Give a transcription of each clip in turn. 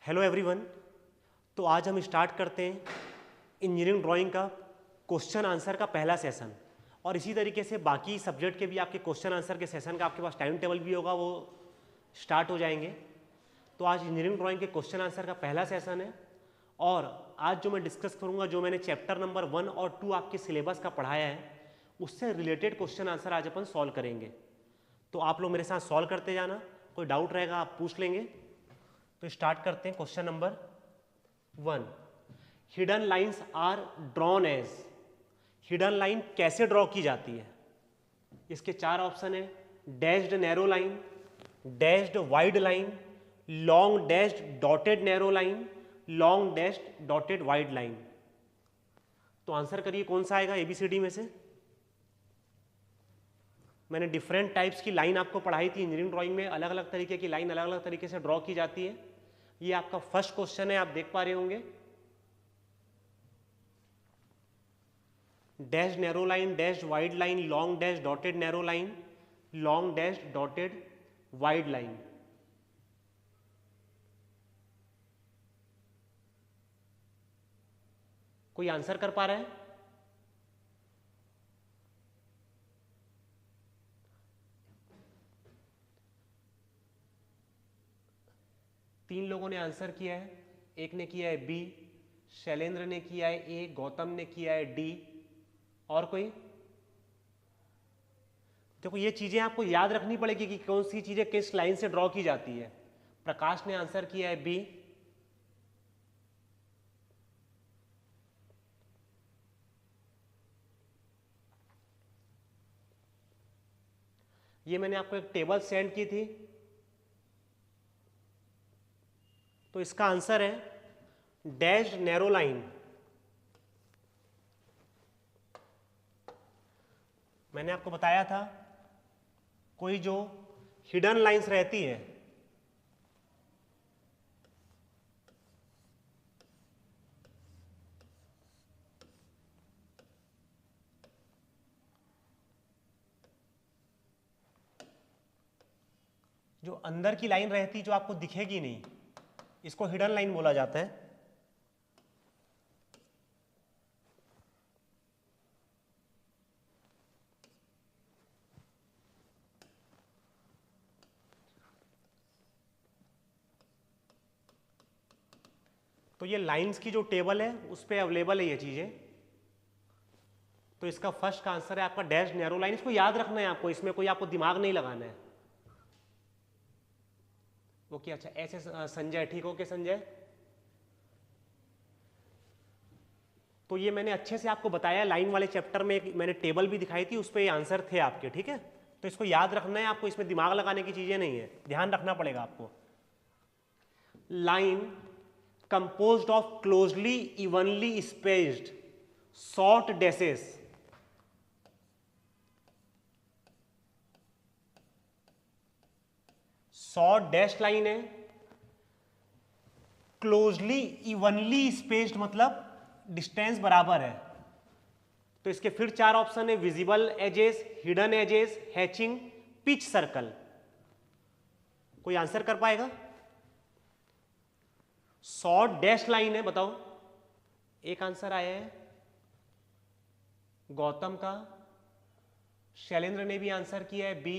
Hello everyone. तो आज हम स्टार्ट करते हैं इंजीनियरिंग ड्राइंग का क्वेश्चन आंसर का पहला सेशन, और इसी तरीके से बाकी सब्जेक्ट के भी आपके क्वेश्चन आंसर के सेशन का आपके पास टाइम टेबल भी होगा, वो स्टार्ट हो जाएंगे। तो आज इंजीनियरिंग ड्राइंग के क्वेश्चन आंसर का पहला सेशन है, और आज जो मैं डिस्कस करूँगा, जो मैंने चैप्टर नंबर 1 और 2 आपके सिलेबस का पढ़ाया है, उससे रिलेटेड क्वेश्चन आंसर आज अपन सॉल्व करेंगे। तो आप लोग मेरे साथ सॉल्व करते जाना, कोई डाउट रहेगा आप पूछ लेंगे। तो स्टार्ट करते हैं। Question number 1, hidden lines are drawn as. Hidden line कैसे ड्रॉ की जाती है? इसके 4 ऑप्शन है: dashed narrow line, dashed wide line, long dashed dotted narrow line, long dashed dotted wide line. तो आंसर करिए कौन सा आएगा एबीसीडी में से। मैंने डिफरेंट टाइप्स की लाइन आपको पढ़ाई थी इंजीनियरिंग ड्राइंग में, अलग अलग तरीके की लाइन अलग अलग तरीके से ड्रॉ की जाती है। ये आपका फर्स्ट क्वेश्चन है, आप देख पा रहे होंगे। Dash narrow line, dash wide line, long dash dotted narrow line, long dash dotted wide line. कोई आंसर कर पा रहा है? तीन लोगों ने आंसर किया है, एक ने किया है बी, शैलेंद्र ने किया है ए, गौतम ने किया है डी, और कोई? देखो ये चीजें आपको याद रखनी पड़ेगी कि कौन सी चीजें किस लाइन से ड्रॉ की जाती है। प्रकाश ने आंसर किया है बी, ये मैंने आपको एक टेबल सेंड की थी। तो इसका आंसर है डैश नैरो लाइन। मैंने आपको बताया था कोई जो हिडन लाइंस रहती है, जो अंदर की लाइन रहती, जो आपको दिखेगी नहीं, इसको हिडन लाइन बोला जाता है। तो ये लाइंस की जो टेबल है उस पर अवेलेबल है ये चीजें। तो इसका फर्स्ट का आंसर है आपका डैश नैरो लाइन। इसको याद रखना है आपको, इसमें कोई आपको दिमाग नहीं लगाना है। ओके, अच्छा ऐसे संजय, ठीक हो के संजय। तो ये मैंने अच्छे से आपको बताया, लाइन वाले चैप्टर में एक मैंने टेबल भी दिखाई थी, उस पर ये आंसर थे आपके, ठीक है। तो इसको याद रखना है आपको, इसमें दिमाग लगाने की चीजें नहीं है, ध्यान रखना पड़ेगा आपको। Line composed of closely evenly spaced short dashes. Short dash line है, क्लोजली इवनली स्पेस्ड मतलब डिस्टेंस बराबर है। तो इसके फिर 4 ऑप्शन है: visible edges, hidden edges, hatching, pitch circle. कोई आंसर कर पाएगा? शॉर्ट डैश लाइन है, बताओ। एक आंसर आया है गौतम का, शैलेंद्र ने भी आंसर किया है बी,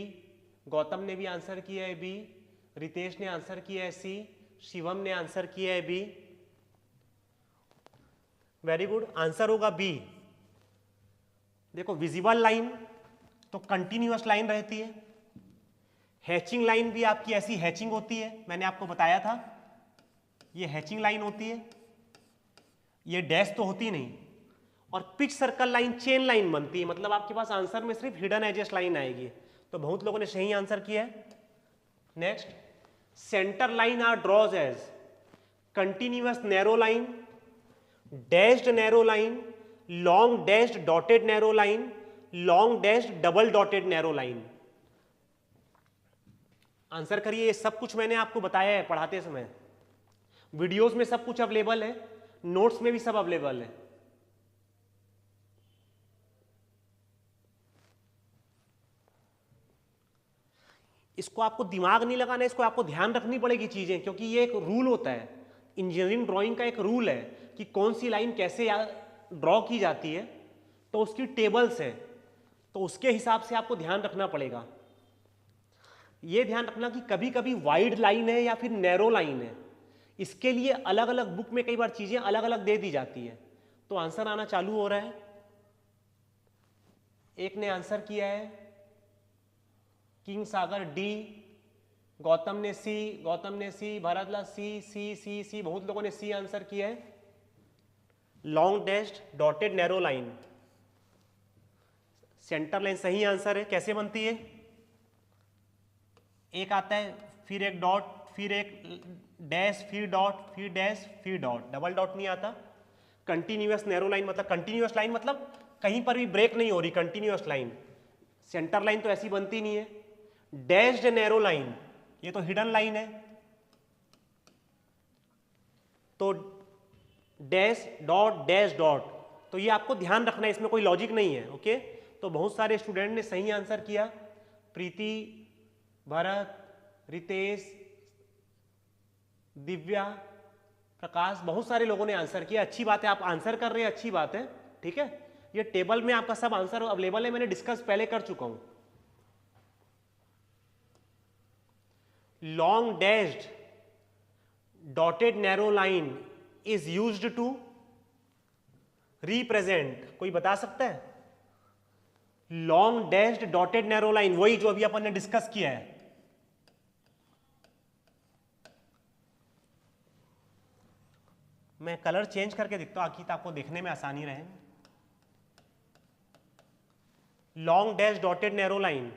गौतम ने भी आंसर किया है बी, रितेश ने आंसर किया है सी, शिवम ने आंसर किया है बी। वेरी गुड, आंसर होगा बी। देखो विजिबल लाइन तो कंटिन्यूअस लाइन रहती है, हैचिंग लाइन भी आपकी ऐसी हैचिंग होती है, मैंने आपको बताया था, ये हैचिंग लाइन होती है, ये डैश तो होती नहीं। और pitch circle line chain line बनती है, मतलब आपके पास आंसर में सिर्फ हिडन एजेस लाइन आएगी। तो बहुत लोगों ने सही आंसर किया है। Next, centre line are draws as continuous narrow line, dashed narrow line, long dashed dotted narrow line, long dashed double dotted narrow line. Answer करिए। ये सब कुछ मैंने आपको बताया है पढ़ाते समय, वीडियोस में सब कुछ अवेलेबल है, नोट्स में भी सब अवेलेबल है। इसको आपको दिमाग नहीं लगाना है, इसको आपको ध्यान रखनी पड़ेगी चीजें, क्योंकि ये एक रूल होता है। इंजीनियरिंग ड्राइंग का एक रूल है कि कौन सी लाइन कैसे ड्रॉ की जाती है, तो उसकी टेबल्स है, तो उसके हिसाब से आपको ध्यान रखना पड़ेगा। ये ध्यान रखना कि कभी कभी वाइड लाइन है या फिर नैरो लाइन है, इसके लिए अलग अलग बुक में कई बार चीजें अलग अलग दे दी जाती है। तो आंसर आना चालू हो रहा है। एक ने आंसर किया है किंग सागर डी, गौतम ने सी, भरतलाल सी, बहुत लोगों ने सी आंसर किया है। Long dashed dotted narrow line, centre line सही आंसर है। कैसे बनती है? एक आता है, फिर एक डॉट, फिर एक डैश, फिर डॉट, फिर डैश, फिर डॉट, डबल डॉट नहीं आता। कंटिन्यूअस नैरो लाइन मतलब, कंटिन्यूअस लाइन मतलब कहीं पर भी ब्रेक नहीं हो रही, कंटिन्यूअस लाइन। सेंटर लाइन तो ऐसी बनती नहीं है। डैश्ड नैरो लाइन, ये तो हिडन लाइन है। तो डैश डॉट डैश डॉट, तो ये आपको ध्यान रखना है, इसमें कोई लॉजिक नहीं है। ओके, तो बहुत सारे स्टूडेंट ने सही आंसर किया। प्रीति, भरत, रितेश, दिव्या, प्रकाश, बहुत सारे लोगों ने आंसर किया। अच्छी बात है, आप आंसर कर रहे हैं, अच्छी बात है। ठीक है, ये टेबल में आपका सब आंसर अवेलेबल है, मैंने डिस्कस पहले कर चुका हूं। Long dashed dotted narrow line is used to represent, कोई बता सकता है? Long dashed dotted narrow line, वही जो अभी अपन ने डिस्कस किया है। मैं कलर चेंज करके दिखता हूं ताकि आपको देखने में आसानी रहे। Long dash dotted narrow line,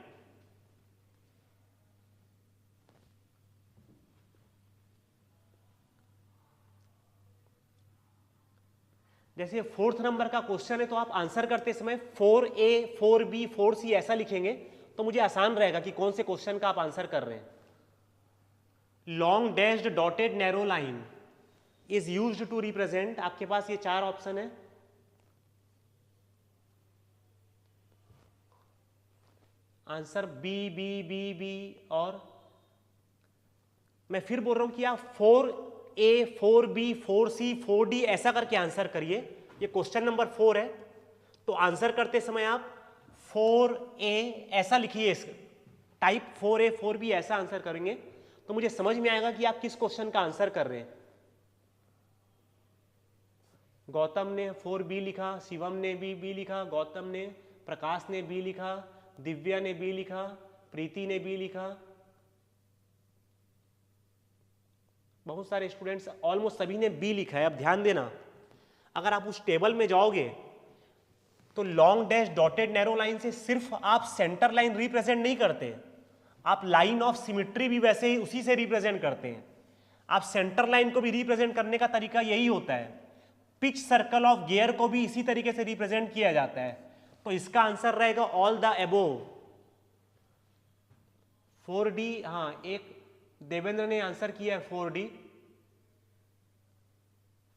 जैसे 4th नंबर का क्वेश्चन है, तो आप आंसर करते समय 4A 4B 4C ऐसा लिखेंगे तो मुझे आसान रहेगा कि कौन से क्वेश्चन का आप आंसर कर रहे हैं। Long dashed dotted narrow line is used to represent, आपके पास ये 4 ऑप्शन है। Answer B B B B, और मैं फिर बोल रहा हूं कि आप 4A 4B 4C 4D ऐसा करके आंसर करिए। ये क्वेश्चन नंबर 4 है, तो आंसर करते समय आप 4A ऐसा लिखिए, टाइप 4A 4B ऐसा आंसर करेंगे तो मुझे समझ में आएगा कि आप किस क्वेश्चन का आंसर कर रहे हैं। गौतम ने 4B लिखा, शिवम ने भी बी लिखा, गौतम ने, प्रकाश ने बी लिखा, दिव्या ने बी लिखा, प्रीति ने बी लिखा। बहुत सारे स्टूडेंट्स, ऑलमोस्ट सभी ने बी लिखा है। अब ध्यान देना, अगर आप उस टेबल में जाओगे तो long dash dotted narrow line से सिर्फ आप सेंटर लाइन रिप्रेजेंट नहीं करते, आप लाइन ऑफ सिमिट्री भी वैसे ही उसी से रिप्रेजेंट करते हैं। आप सेंटर लाइन को भी रिप्रेजेंट करने का तरीका यही होता है। पिच सर्कल ऑफ गियर को भी इसी तरीके से रिप्रेजेंट किया जाता है। तो इसका आंसर रहेगा ऑल द अबोव। 4D, हाँ, एक देवेंद्र ने आंसर किया है 4D,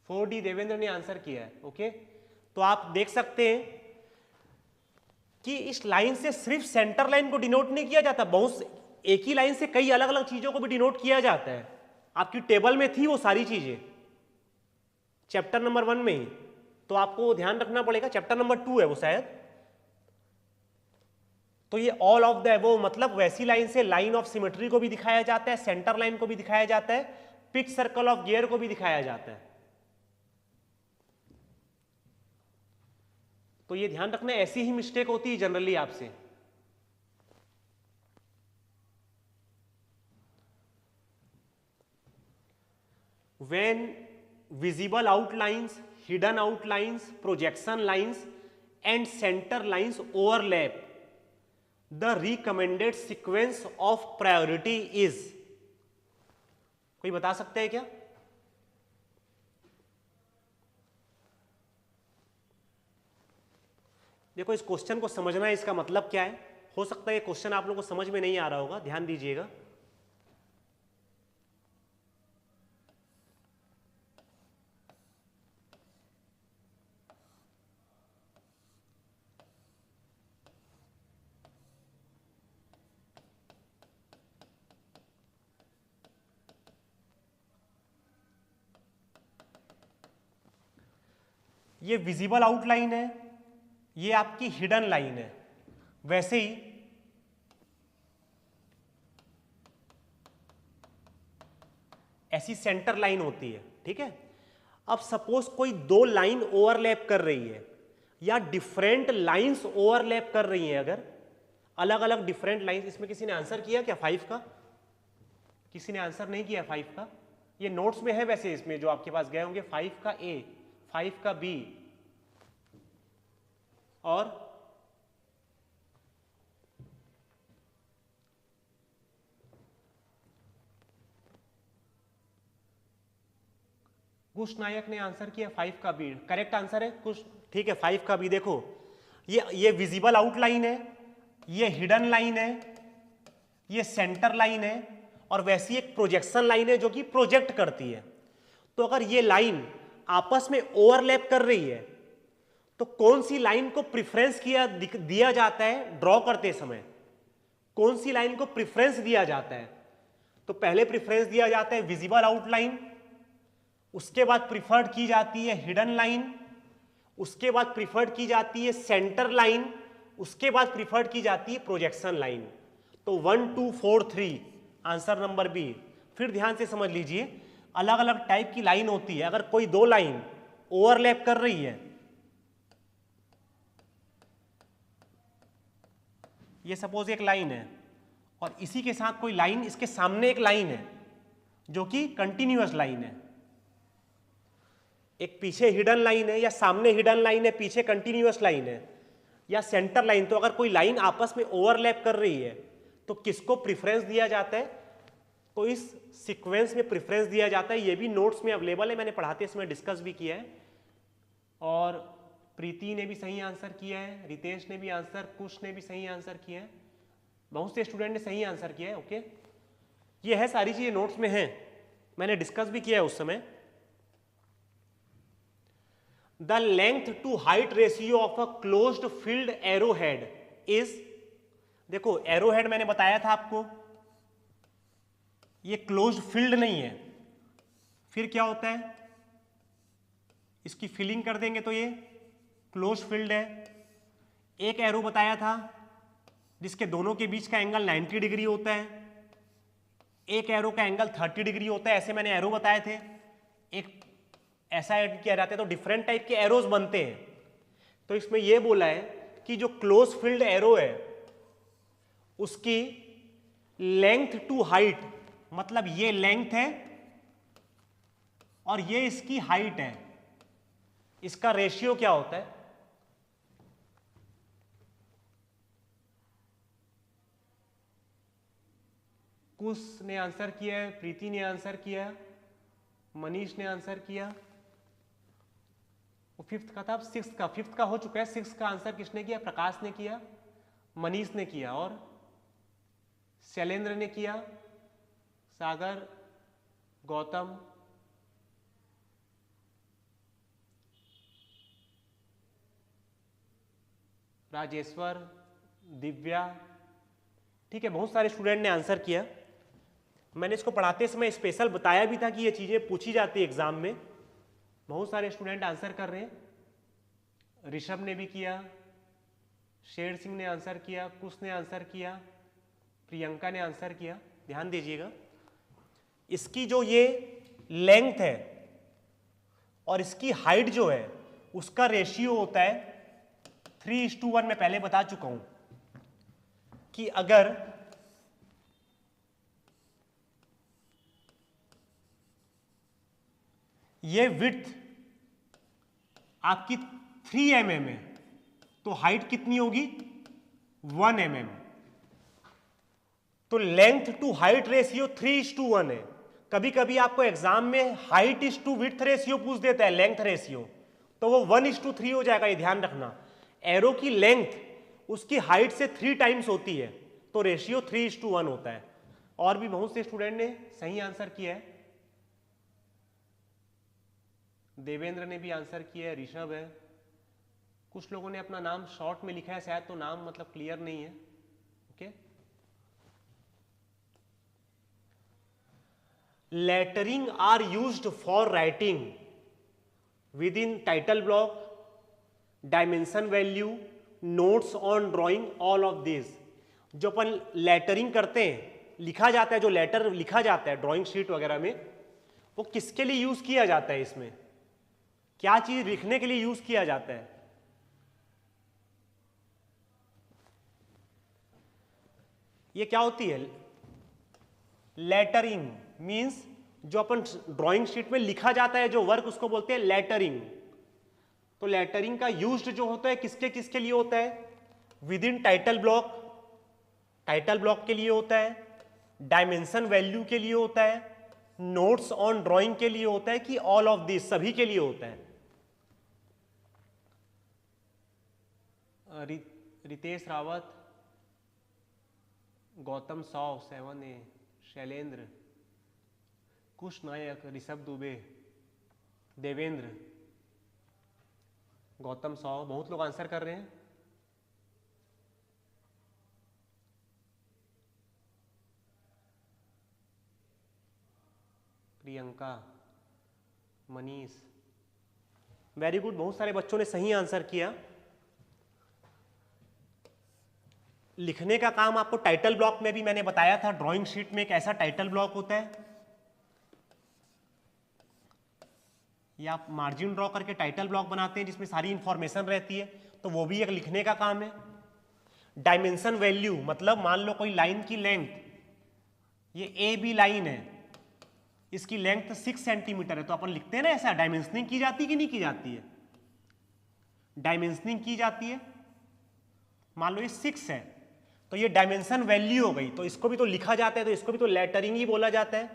4D देवेंद्र ने आंसर किया है। ओके, तो आप देख सकते हैं कि इस लाइन से सिर्फ सेंटर लाइन को डिनोट नहीं किया जाता, बहुत एक ही लाइन से कई अलग अलग चीजों को भी डिनोट किया जाता है। आपकी टेबल में थी वो सारी चीजें चैप्टर नंबर 1 में ही, तो आपको ध्यान रखना पड़ेगा। चैप्टर नंबर 2 है वो शायद। तो ये ऑल ऑफ द अबोव मतलब वैसी लाइन से लाइन ऑफ सिमेट्री को भी दिखाया जाता है, सेंटर लाइन को भी दिखाया जाता है, पिच सर्कल ऑफ गियर को भी दिखाया जाता है। तो ये ध्यान रखना, ऐसी ही मिस्टेक होती है जनरली आपसे। When visible outlines, hidden outlines, projection lines and center lines overlap, the recommended sequence of priority is, कोई बता सकते हैं क्या? देखो, इस क्वेश्चन को समझना है, इसका मतलब क्या है। हो सकता है ये क्वेश्चन आप लोगों को समझ में नहीं आ रहा होगा, ध्यान दीजिएगा। ये विजिबल आउटलाइन है, ये आपकी हिडन लाइन है। वैसे ही ऐसी सेंटर लाइन होती है, ठीक है। अब सपोज कोई दो लाइन ओवरलैप कर रही है या डिफरेंट लाइंस ओवरलैप कर रही हैं, अगर अलग अलग डिफरेंट लाइंस, इसमें किसी ने आंसर किया क्या 5 का? किसी ने आंसर नहीं किया 5 का? ये नोट्स में है वैसे, इसमें जो आपके पास गए होंगे 5 का ए, 5 का बी और कुश नायक ने आंसर किया 5 का बी, करेक्ट आंसर है कुश, ठीक है 5 का बी। देखो ये विजिबल आउटलाइन है, ये हिडन लाइन है, ये सेंटर लाइन है और वैसी एक प्रोजेक्शन लाइन है जो कि प्रोजेक्ट करती है। तो अगर ये लाइन आपस में ओवरलैप कर रही है तो कौन सी लाइन को प्रेफरेंस दिया जाता है ड्रॉ करते समय? कौन सी लाइन को प्रेफरेंस दिया जाता है? तो पहले प्रेफरेंस दिया जाता है विजिबल आउटलाइन, उसके बाद प्रिफर्ड की जाती है हिडन लाइन, उसके बाद प्रिफर्ड की जाती है सेंटर लाइन, उसके बाद प्रिफर्ड की जाती है प्रोजेक्शन लाइन। तो 1 2 4 3 आंसर नंबर बी। फिर ध्यान से समझ लीजिए, अलग अलग टाइप की लाइन होती है। अगर कोई दो लाइन ओवरलैप कर रही है, ये सपोज एक लाइन है और इसी के साथ कोई लाइन, इसके सामने एक लाइन है जो कि कंटिन्यूअस लाइन है, एक पीछे हिडन लाइन है या सामने हिडन लाइन है, पीछे कंटिन्यूअस लाइन है या सेंटर लाइन। तो अगर कोई लाइन आपस में ओवरलैप कर रही है तो किसको प्रेफरेंस दिया जाता है? तो इस सीक्वेंस में प्रेफरेंस दिया जाता है। ये भी नोट्स में अवेलेबल है, मैंने पढ़ाते समय डिस्कस भी किया है। और प्रीति ने भी सही आंसर किया है, रितेश ने भी आंसर, कुश ने भी सही आंसर किया है, बहुत से स्टूडेंट ने सही आंसर किया है। ओके, ये है सारी चीजें नोट्स में हैं, मैंने डिस्कस भी किया है उस समय। The length to height ratio of a closed filled arrowhead is, देखो arrowhead मैंने बताया था आपको, ये closed filled नहीं है। फिर क्या होता है, इसकी फिलिंग कर देंगे तो ये closed filled है। एक एरो बताया था जिसके दोनों के बीच का एंगल 90 डिग्री होता है, एक एरो का एंगल 30 डिग्री होता है। ऐसे मैंने एरो बताए थे, एक ऐसा ऐड किया जाता है तो डिफरेंट टाइप के एरोज बनते हैं। तो इसमें यह बोला है कि जो क्लोज फील्ड एरो है उसकी लेंथ टू हाइट, मतलब ये लेंथ है और ये इसकी हाइट है, इसका रेशियो क्या होता है? कुश ने आंसर किया है, प्रीति ने आंसर किया, मनीष ने आंसर किया। वो फिफ्थ का था, अब सिक्स्थ का, फिफ्थ का हो चुका है। सिक्स्थ का आंसर किसने किया? प्रकाश ने किया, मनीष ने किया और शैलेंद्र ने किया, सागर, गौतम, राजेश्वर, दिव्या, ठीक है, बहुत सारे स्टूडेंट ने आंसर किया। मैंने इसको पढ़ाते समय स्पेशल बताया भी था कि ये चीजें पूछी जाती है एग्जाम में। बहुत सारे स्टूडेंट आंसर कर रहे हैं। ऋषभ ने भी किया, शेर सिंह ने आंसर किया, कुश ने आंसर किया, प्रियंका ने आंसर किया। ध्यान दीजिएगा, इसकी जो ये लेंथ है और इसकी हाइट जो है उसका रेशियो होता है 3:1। मैं पहले बता चुका हूं कि अगर ये विड्थ आपकी 3 mm है तो हाइट कितनी होगी? 1 mm। तो लेंथ टू हाइट रेशियो 3:1 है। कभी कभी आपको एग्जाम में height is to width ratio पूछ देता है, लेंथ रेशियो, तो वो 1:3 हो जाएगा। ये ध्यान रखना, एरो की लेंथ उसकी हाइट से 3 टाइम्स होती है तो रेशियो 3:1 होता है। और भी बहुत से स्टूडेंट ने सही आंसर किया है। देवेंद्र ने भी आंसर किया है, ऋषभ है, कुछ लोगों ने अपना नाम शॉर्ट में लिखा है शायद, तो नाम मतलब क्लियर नहीं है। Okay, lettering are used for writing within title block, dimension value, notes on drawing, all of this. जो अपन लेटरिंग करते हैं, लिखा जाता है, जो लेटर लिखा जाता है ड्राइंग शीट वगैरह में, वो किसके लिए यूज किया जाता है? इसमें क्या चीज लिखने के लिए यूज किया जाता है? ये क्या होती है? लेटरिंग मींस जो अपन ड्राइंग शीट में लिखा जाता है जो वर्क, उसको बोलते हैं लेटरिंग। तो लेटरिंग का यूज्ड जो होता है किसके किसके लिए होता है? With in title block, title block के लिए होता है, डायमेंशन वैल्यू के लिए होता है, नोट्स ऑन ड्राइंग के लिए होता है, कि ऑल ऑफ दिस, सभी के लिए होता है। रितेश रावत, गौतम साव 7A, शैलेंद्र, कुश नायक, ऋषभ दुबे, देवेंद्र, गौतम साव, बहुत लोग आंसर कर रहे हैं। प्रियंका, मनीष, वेरी गुड, बहुत सारे बच्चों ने सही आंसर किया। लिखने का काम आपको टाइटल ब्लॉक में भी मैंने बताया था, ड्राइंग शीट में एक ऐसा टाइटल ब्लॉक होता है, या आप मार्जिन ड्रॉ करके टाइटल ब्लॉक बनाते हैं जिसमें सारी इंफॉर्मेशन रहती है, तो वो भी एक लिखने का काम है। डायमेंशन वैल्यू मतलब मान लो कोई लाइन की लेंथ, ये ए बी लाइन है, इसकी लेंथ 6 सेंटीमीटर है, तो अपन लिखते हैं ना ऐसा, डायमेंशनिंग की जाती है कि नहीं की जाती है? डायमेंशनिंग की जाती है। मान लो ये 6 है, तो ये डायमेंशन वैल्यू हो गई, तो इसको भी तो लिखा जाता है, तो इसको भी तो लेटरिंग ही बोला जाता है।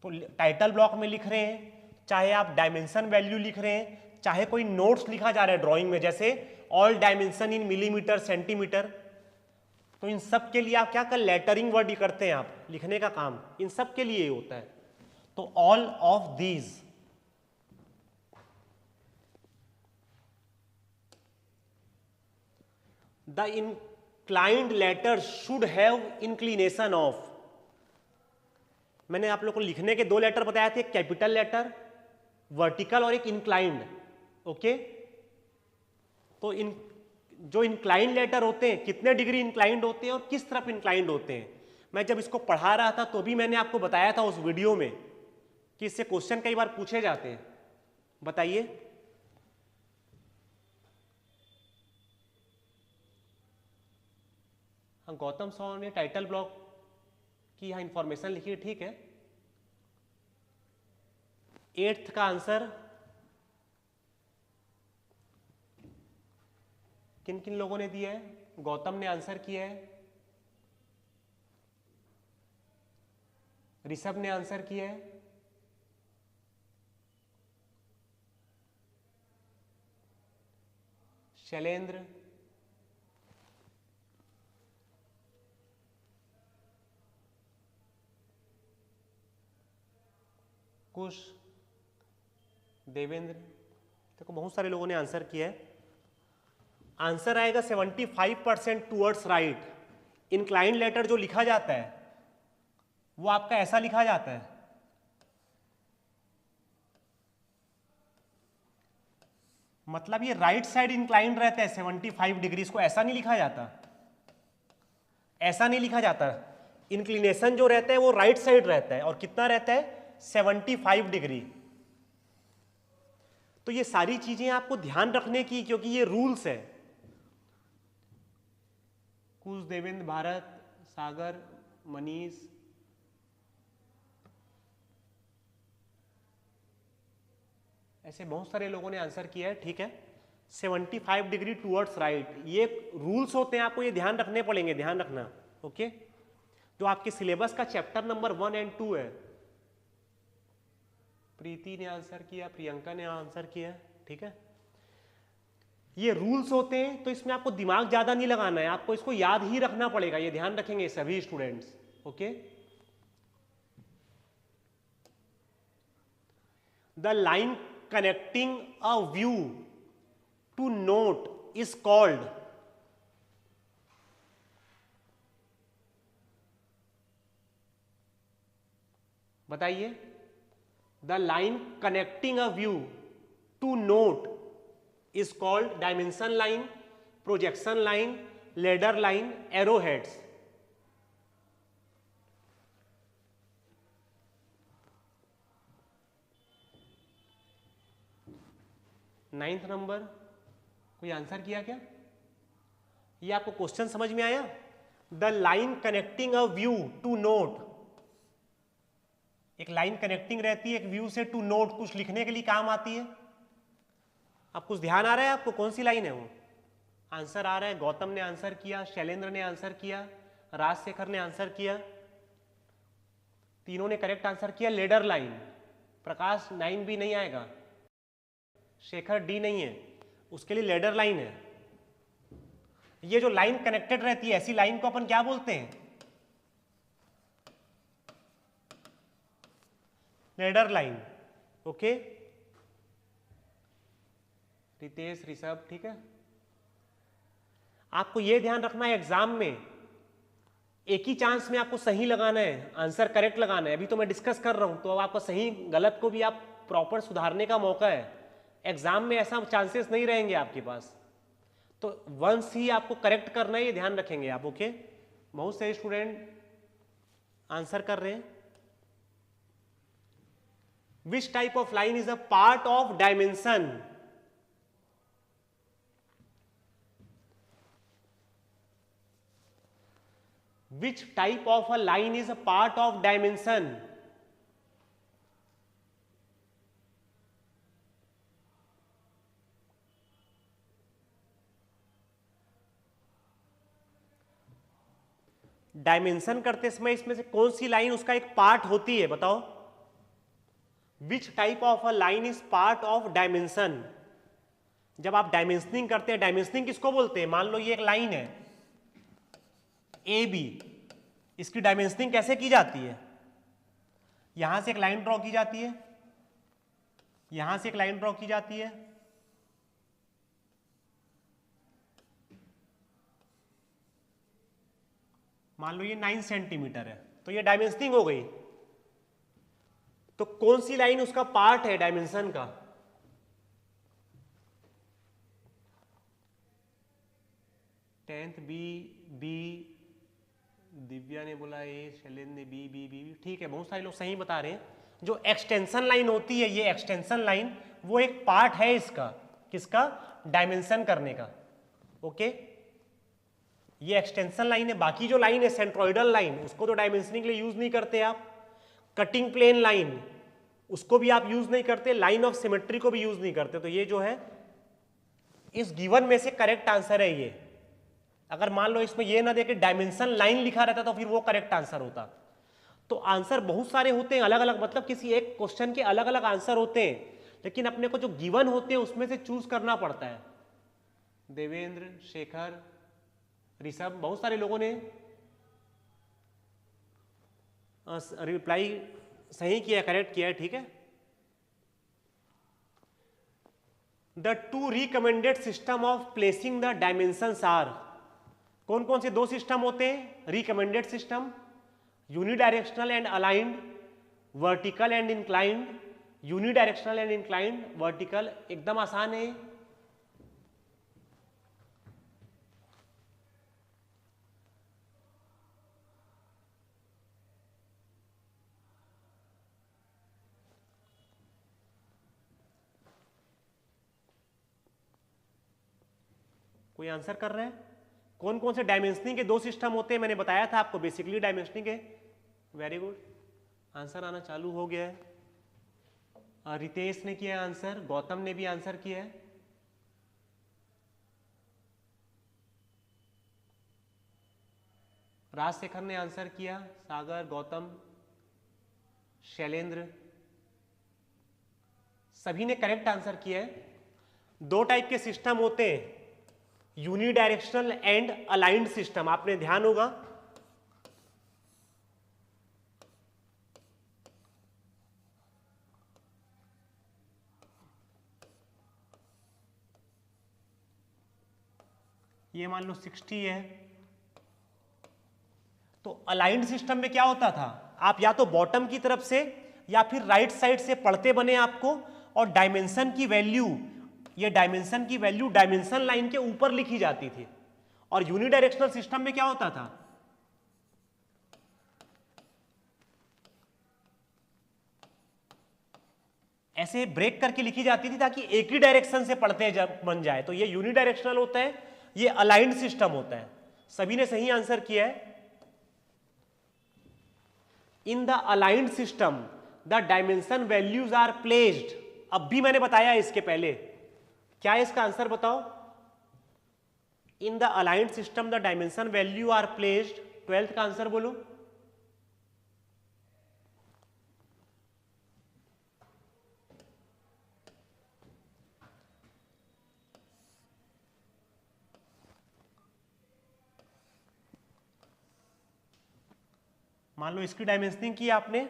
तो टाइटल ब्लॉक में लिख रहे हैं, चाहे आप डायमेंशन वैल्यू लिख रहे हैं, चाहे कोई नोट्स लिखा जा रहा है ड्राइंग में, जैसे all dimension in millimetre, centimetre, तो इन सब के लिए आप क्या कर, लेटरिंग वर्ड ही करते हैं आप, लिखने का काम इन सब के लिए होता है। तो all of these, the inclined letter should have inclination of, मैंने आप लोग को लिखने के 2 लेटर बताए थे, कैपिटल लेटर वर्टिकल और एक इंक्लाइंड। ओके, तो इन जो इंक्लाइंड लेटर होते हैं कितने डिग्री इंक्लाइंड होते हैं और किस तरफ इंक्लाइंड होते हैं, मैं जब इसको पढ़ा रहा था तो भी मैंने आपको बताया था उस वीडियो में कि इससे क्वेश्चन कई बार पूछे जाते हैं। बताइए, गौतम सौ ने टाइटल ब्लॉक की यहाँ इंफॉर्मेशन लिखी है, ठीक है। 8th का आंसर किन किन लोगों ने दिया है? गौतम ने आंसर किया है, ऋषभ ने आंसर किया है, शैलेंद्र, कुश, देवेंद्र, देखो बहुत सारे लोगों ने आंसर किया है। आंसर आएगा 75% टूवर्ड्स राइट। इंक्लाइंड लेटर जो लिखा जाता है वो आपका ऐसा लिखा जाता है, मतलब ये राइट साइड इंक्लाइंड रहता है 75 डिग्री, इसको ऐसा नहीं लिखा जाता, ऐसा नहीं लिखा जाता। इंक्लिनेशन जो रहता है वो राइट साइड रहता है, और कितना रहता है? 75 डिग्री। तो ये सारी चीजें आपको ध्यान रखने की, क्योंकि ये रूल्स है। कुछ, देवेंद्र, भारत, सागर, मनीष, ऐसे बहुत सारे लोगों ने आंसर किया है, ठीक है। 75 डिग्री टूवर्ड्स राइट, ये रूल्स होते हैं, आपको ये ध्यान रखने पड़ेंगे, ध्यान रखना। ओके, जो आपके सिलेबस का चैप्टर नंबर 1 और 2 है। प्रीति ने आंसर किया, प्रियंका ने आंसर किया, ठीक है। ये रूल्स होते हैं, तो इसमें आपको दिमाग ज्यादा नहीं लगाना है, आपको इसको याद ही रखना पड़ेगा, ये ध्यान रखेंगे सभी students. Okay, the line connecting a view to note is called, बताइए। The line connecting a view to note is called dimension line, projection line, leader line, arrow heads. Ninth number, कोई आंसर किया क्या? ये आपको क्वेश्चन समझ में आया? The line connecting a view to note, एक लाइन कनेक्टिंग रहती है एक व्यू से टू नोट, कुछ लिखने के लिए काम आती है। अब कुछ ध्यान आ रहा है आपको कौन सी लाइन है वो? आंसर आ रहा है, गौतम ने आंसर किया, शैलेंद्र ने आंसर किया, राजशेखर ने आंसर किया, तीनों ने करेक्ट आंसर किया लेडर लाइन। प्रकाश 9 भी नहीं आएगा, शेखर डी नहीं है, उसके लिए लेडर लाइन है। ये जो लाइन कनेक्टेड रहती है ऐसी लाइन को अपन क्या बोलते हैं? Leader line. Okay Ritesh, Rishabh, ठीक है। आपको यह ध्यान रखना है एग्जाम में एक ही चांस में आपको सही लगाना है, आंसर करेक्ट लगाना है। अभी तो मैं डिस्कस कर रहा हूं, तो अब आपका सही गलत को भी आप प्रॉपर सुधारने का मौका है। एग्जाम में ऐसा चांसेस नहीं रहेंगे आपके पास, तो वंस ही आपको करेक्ट करना है, ये ध्यान रखेंगे आप। ओके बहुत सारे स्टूडेंट आंसर कर रहे हैं। Which type of line is a part of dimension? Which type of a line is a part of dimension? Dimension करते समय इसमें से कौन सी लाइन उसका एक पार्ट होती है, बताओ। Which type of a line is part of dimension? जब आप डायमेंशनिंग करते हैं, डायमेंशनिंग किसको बोलते हैं? मान लो ये एक लाइन है ए बी, इसकी डायमेंशनिंग कैसे की जाती है? यहां से एक लाइन ड्रॉ की जाती है, यहां से एक लाइन ड्रॉ की जाती है, मान लो ये 9 सेंटीमीटर है, तो ये डायमेंशनिंग हो गई। तो कौन सी लाइन उसका पार्ट है डायमेंशन का? टेंथ बी, बी, दिव्या ने बोला ए, शैलेंद्र ने बी बी बी, ठीक है, बहुत सारे लोग सही बता रहे हैं। जो एक्सटेंशन लाइन होती है, ये एक्सटेंशन लाइन वो एक पार्ट है इसका, किसका? डायमेंशन करने का। ओके ये एक्सटेंशन लाइन है। बाकी जो लाइन है सेंट्रोइडल लाइन, उसको तो डायमेंशनिंग के लिए यूज नहीं करते आप। कटिंग प्लेन लाइन उसको भी आप यूज नहीं करते, लाइन ऑफ सिमेट्री को भी यूज नहीं करते। तो ये जो है इस गिवन में से करेक्ट आंसर है ये। अगर मान लो इसमें ये ना देके डायमेंशन लाइन लिखा रहता तो फिर वो करेक्ट आंसर होता। तो आंसर बहुत सारे होते हैं अलग अलग, मतलब किसी एक क्वेश्चन के अलग अलग आंसर होते हैं, लेकिन अपने को जो गिवन होते हैं उसमें से चूज करना पड़ता है। देवेंद्र, शेखर, ऋषभ, बहुत सारे लोगों ने रिप्लाई सही किया, करेक्ट किया है, ठीक है। The two recommended system of placing the dimensions are, कौन कौन से दो सिस्टम होते हैं recommended system? Unidirectional and aligned, vertical and inclined. Unidirectional and inclined, vertical, एकदम आसान है। कोई आंसर कर रहे हैं? कौन कौन से डायमेंशनिंग के दो सिस्टम होते हैं मैंने बताया था आपको, बेसिकली डायमेंशनिंग के। वेरी गुड, आंसर आना चालू हो गया है। रितेश ने किया आंसर, गौतम ने भी आंसर किया है। राजशेखर ने आंसर किया, सागर, गौतम, शैलेंद्र, सभी ने करेक्ट आंसर किया है। दो टाइप के सिस्टम होते हैं, यूनिडायरेक्शनल एंड अलाइंड सिस्टम। आपने ध्यान होगा ये मान लो 60 है, तो अलाइंड सिस्टम में क्या होता था? आप या तो बॉटम की तरफ से या फिर राइट साइड से पढ़ते बने आपको, और डायमेंशन की वैल्यू ये डायमेंशन की वैल्यू डायमेंशन लाइन के ऊपर लिखी जाती थी। और यूनिडायरेक्शनल सिस्टम में क्या होता था, ऐसे ब्रेक करके लिखी जाती थी ताकि एक ही डायरेक्शन से पढ़ते जब बन जाए। तो ये यूनिडायरेक्शनल होता है, ये अलाइंड सिस्टम होता है। सभी ने सही आंसर किया है। In the aligned system the dimension values are placed. अब भी मैंने बताया इसके पहले, क्या है इसका आंसर बताओ। In the aligned system the dimension value are placed, 12th का आंसर बोलो। मान लो इसकी डायमेंशनिंग की आपने,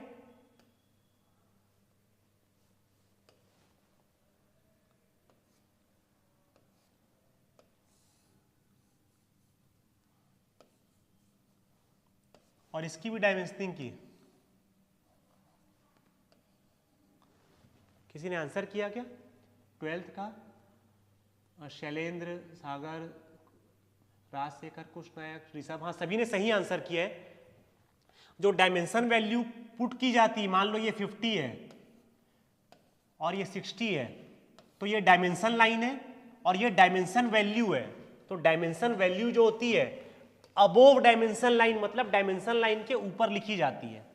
और इसकी भी डायमेंशनिंग की। किसी ने आंसर किया क्या 12th का? शैलेंद्र, सागर, राजशेखर, कुश नायक, ऋषभ, हाँ सभी ने सही आंसर किया है। जो डायमेंशन वैल्यू पुट की जाती है, मान लो ये 50 है और ये 60 है, तो ये डायमेंशन लाइन है और ये डायमेंशन वैल्यू है। तो डायमेंशन वैल्यू जो होती है अबोव डायमेंशन लाइन, मतलब डायमेंशन लाइन के ऊपर लिखी जाती है।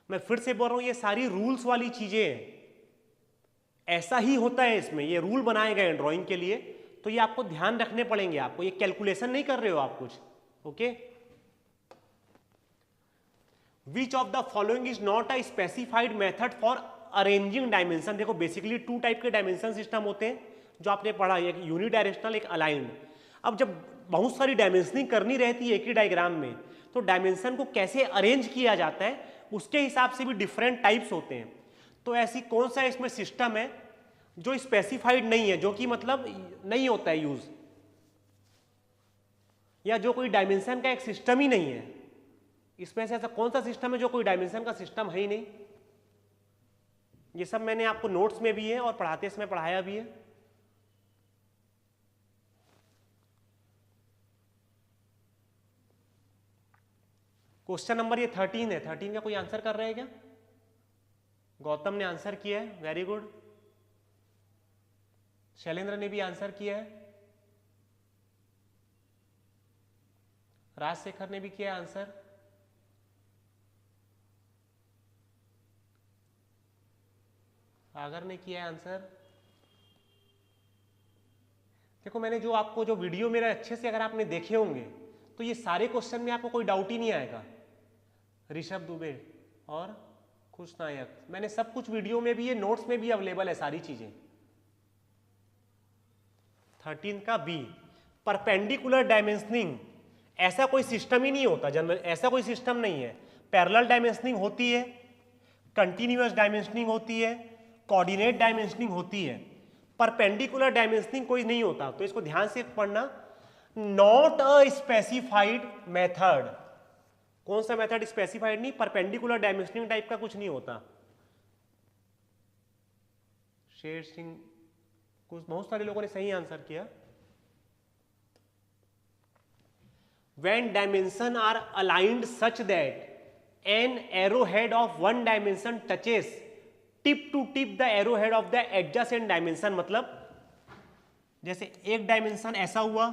मैं फिर से बोल रहा हूं, ये सारी रूल्स वाली चीजें हैं, ऐसा ही होता है इसमें, ये रूल बनाए गए हैं ड्राइंग के लिए, तो ये आपको ध्यान रखने पड़ेंगे। आपको ये कैलकुलेशन नहीं कर रहे हो आप कुछ, okay. Which of the following is not a specified method for arranging dimension. देखो बेसिकली 2 टाइप के डायमेंशन सिस्टम होते हैं जो आपने पढ़ा, एक यूनिडायरेक्शनल, एक अलाइंड। अब जब बहुत सारी डायमेंशनिंग करनी रहती है एक ही डायग्राम में, तो डायमेंशन को कैसे अरेंज किया जाता है उसके हिसाब से भी डिफरेंट टाइप्स होते हैं। तो ऐसी कौन सा इसमें सिस्टम है जो स्पेसिफाइड नहीं है, जो कि मतलब नहीं होता है यूज, या जो कोई डायमेंशन का एक सिस्टम ही नहीं है? इसमें से ऐसा कौन सा सिस्टम है जो कोई डायमेंशन का सिस्टम है ही नहीं? ये सब मैंने आपको नोट्स में भी है और पढ़ाते समय पढ़ाया भी है। क्वेश्चन नंबर ये 13 है। 13 का कोई आंसर कर रहे हैं क्या? गौतम ने आंसर किया है, वेरी गुड। शैलेंद्र ने भी आंसर किया है, राजशेखर ने भी किया आंसर, सागर ने किया आंसर। देखो मैंने जो आपको जो वीडियो मेरा अच्छे से अगर आपने देखे होंगे तो ये सारे क्वेश्चन में आपको कोई डाउट ही नहीं आएगा। ऋषभ दुबे और खुश नायक, मैंने सब कुछ वीडियो में भी, ये नोट्स में भी अवेलेबल है सारी चीजें। 13 का बी, परपेंडिकुलर डायमेंशनिंग, ऐसा कोई सिस्टम ही नहीं होता जनरल, ऐसा कोई सिस्टम नहीं है। पैरेलल डायमेंशनिंग होती है, कंटिन्यूअस डायमेंशनिंग होती है, कोऑर्डिनेट डायमेंशनिंग होती है, परपेंडिकुलर डायमेंशनिंग कोई नहीं होता। तो इसको ध्यान से पढ़ना, नॉट अ स्पेसिफाइड मेथड। कौन सा मेथड स्पेसिफाइड नहीं? परपेंडिकुलर डायमेंशनिंग टाइप का कुछ नहीं होता। शेर सिंह, कुछ बहुत सारे लोगों ने सही आंसर किया। When dimensions are aligned such that an arrowhead of one dimension touches tip to tip the arrowhead of the adjacent dimension, मतलब जैसे एक डायमेंशन ऐसा हुआ,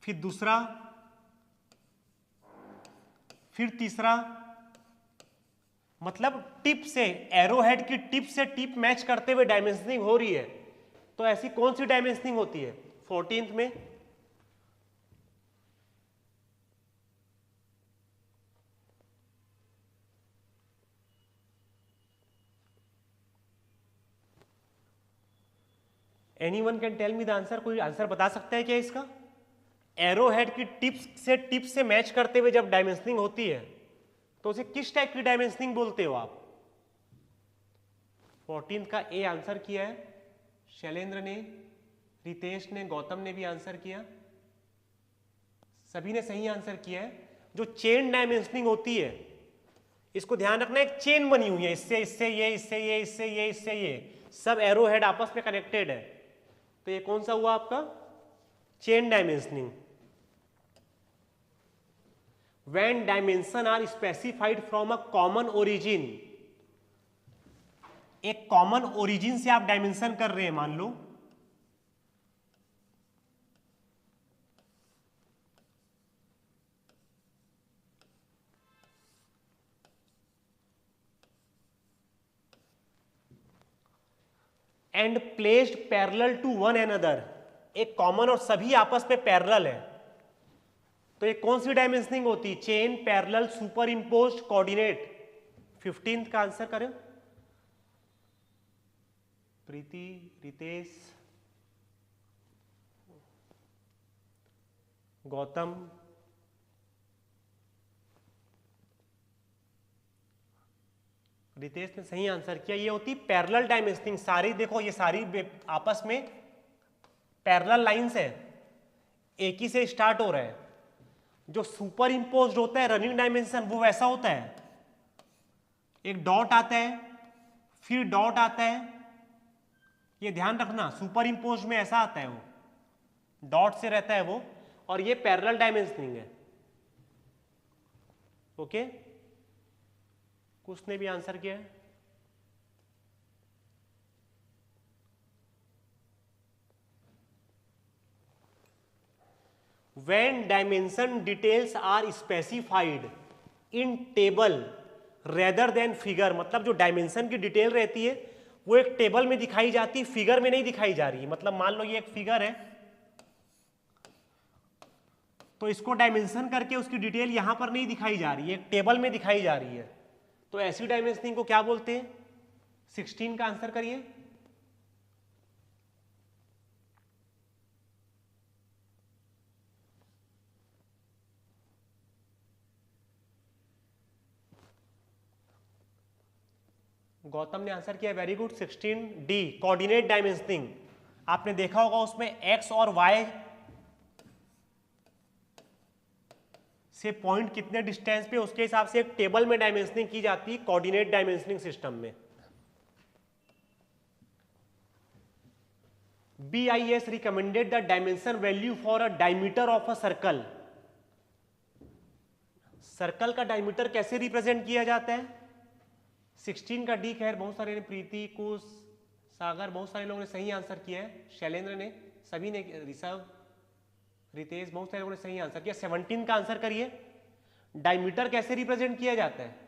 फिर दूसरा, फिर तीसरा, मतलब टिप से, एरोहेड की टिप से टिप मैच करते हुए डायमेंशनिंग हो रही है। तो ऐसी कौन सी डायमेंशनिंग होती है 14th में? Anyone can tell me the answer? कोई आंसर बता सकता है क्या इसका? एरोहेड की टिप से मैच करते हुए जब डायमेंशनिंग होती है तो उसे किस टाइप की डायमेंशनिंग बोलते हो आप? 14th का ए आंसर किया है शैलेंद्र ने, रितेश ने, गौतम ने भी आंसर किया, सभी ने सही आंसर किया है। जो चेन डायमेंशनिंग होती है इसको ध्यान रखना, एक चेन बनी हुई है, इससे इससे ये, इससे ये, इससे ये, इससे ये, सब एरो हेड आपस में कनेक्टेड है। तो ये कौन सा हुआ आपका chain dimensioning. When dimension are specified from a common origin, एक कॉमन ओरिजिन से आप डायमेंशन कर रहे हैं, मान लो and placed parallel to one another, एक कॉमन और सभी आपस में पैरेलल है, तो ये कौन सी डायमेंशनिंग होती है, chain parallel super imposed coordinate. 15th का आंसर करें प्रीति, रितेश, गौतम, रितेश ने सही आंसर किया। ये होती पैरेलल डायमेंशनिंग। सारी देखो ये सारी आपस में पैरेलल लाइंस है, एक ही से स्टार्ट हो रहा है। जो सुपर इम्पोज्ड होता है रनिंग डायमेंशन वो वैसा होता है, एक डॉट आता है फिर डॉट आता है, ये ध्यान रखना, सुपर इम्पोज्ड में ऐसा आता है, वो डॉट से रहता है वो, और ये पैरेलल डायमेंशनिंग है। ओके, कुछ ने भी आंसर किया है। When dimension details are specified in table rather than figure, मतलब जो डायमेंशन की डिटेल रहती है वो एक टेबल में दिखाई जाती है, फिगर में नहीं दिखाई जा रही है। मतलब मान लो ये एक फिगर है, तो इसको डायमेंशन करके उसकी डिटेल यहां पर नहीं दिखाई जा रही है, एक टेबल में दिखाई जा रही है, तो ऐसी डायमेंशनिंग को क्या बोलते हैं। 16 का आंसर करिए। गौतम ने आंसर किया, very good. 16 D coordinate dimensioning. आपने देखा होगा उसमें एक्स और वाई से पॉइंट कितने डिस्टेंस पे, उसके हिसाब से एक टेबल में डायमेंशनिंग की जाती है कोऑर्डिनेट डायमेंशनिंग सिस्टम में। BIS recommended the dimension value for a diameter of a circle. Circle का डायमीटर कैसे रिप्रेजेंट किया जाता है। 16 का डी। खैर बहुत सारे ने, प्रीति, कुश, सागर, बहुत सारे लोगों ने सही आंसर किया है, शैलेंद्र ने, सभी ने, ऋषभ, रितेश, बहुत सारे लोगों ने सही आंसर किया। 17 का आंसर करिए, डायमीटर कैसे रिप्रेजेंट किया जाता है।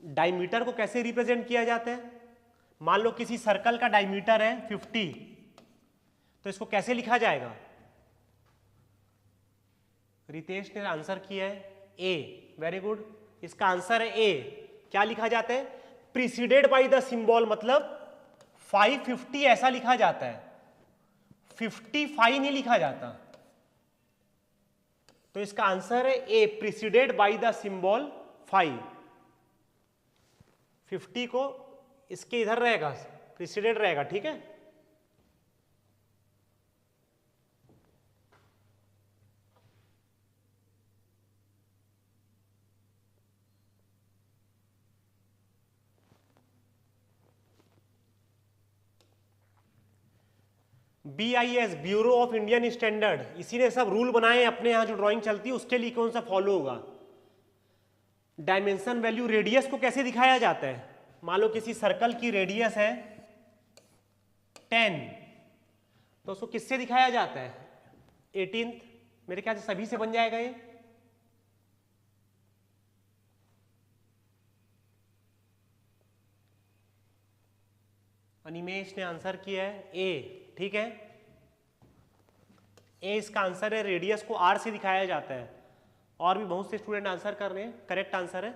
डायमीटर को कैसे रिप्रेजेंट किया जाता है। मान लो किसी सर्कल का डायमीटर है 50, तो इसको कैसे लिखा जाएगा। रितेश ने आंसर किया है ए, वेरी गुड। इसका आंसर है ए। क्या लिखा जाता है, प्रीसीडेड बाय द सिंबल, मतलब 550 ऐसा लिखा जाता है, 55 नहीं लिखा जाता। तो इसका आंसर है ए, प्रीसीडेड बाय द सिंबल 5। 50 को इसके इधर रहेगा, प्रीसीडेड रहेगा, ठीक है। BIS bureau of Indian standard, इसी ने सब रूल बनाए हैं अपने यहां, जो ड्राइंग चलती है उसके लिए कौन सा फॉलो होगा। डायमेंशन वैल्यू, रेडियस को कैसे दिखाया जाता है। मान लो किसी सर्कल की रेडियस है 10, तो उसको किससे दिखाया जाता है, 18th। मेरे ख्याल से सभी से बन जाएगा ये। अनिमेश ने आंसर किया है ए, ठीक है। ए इसका आंसर है, रेडियस को आर से दिखाया जाता है। और भी बहुत से स्टूडेंट आंसर कर रहे हैं, करेक्ट आंसर है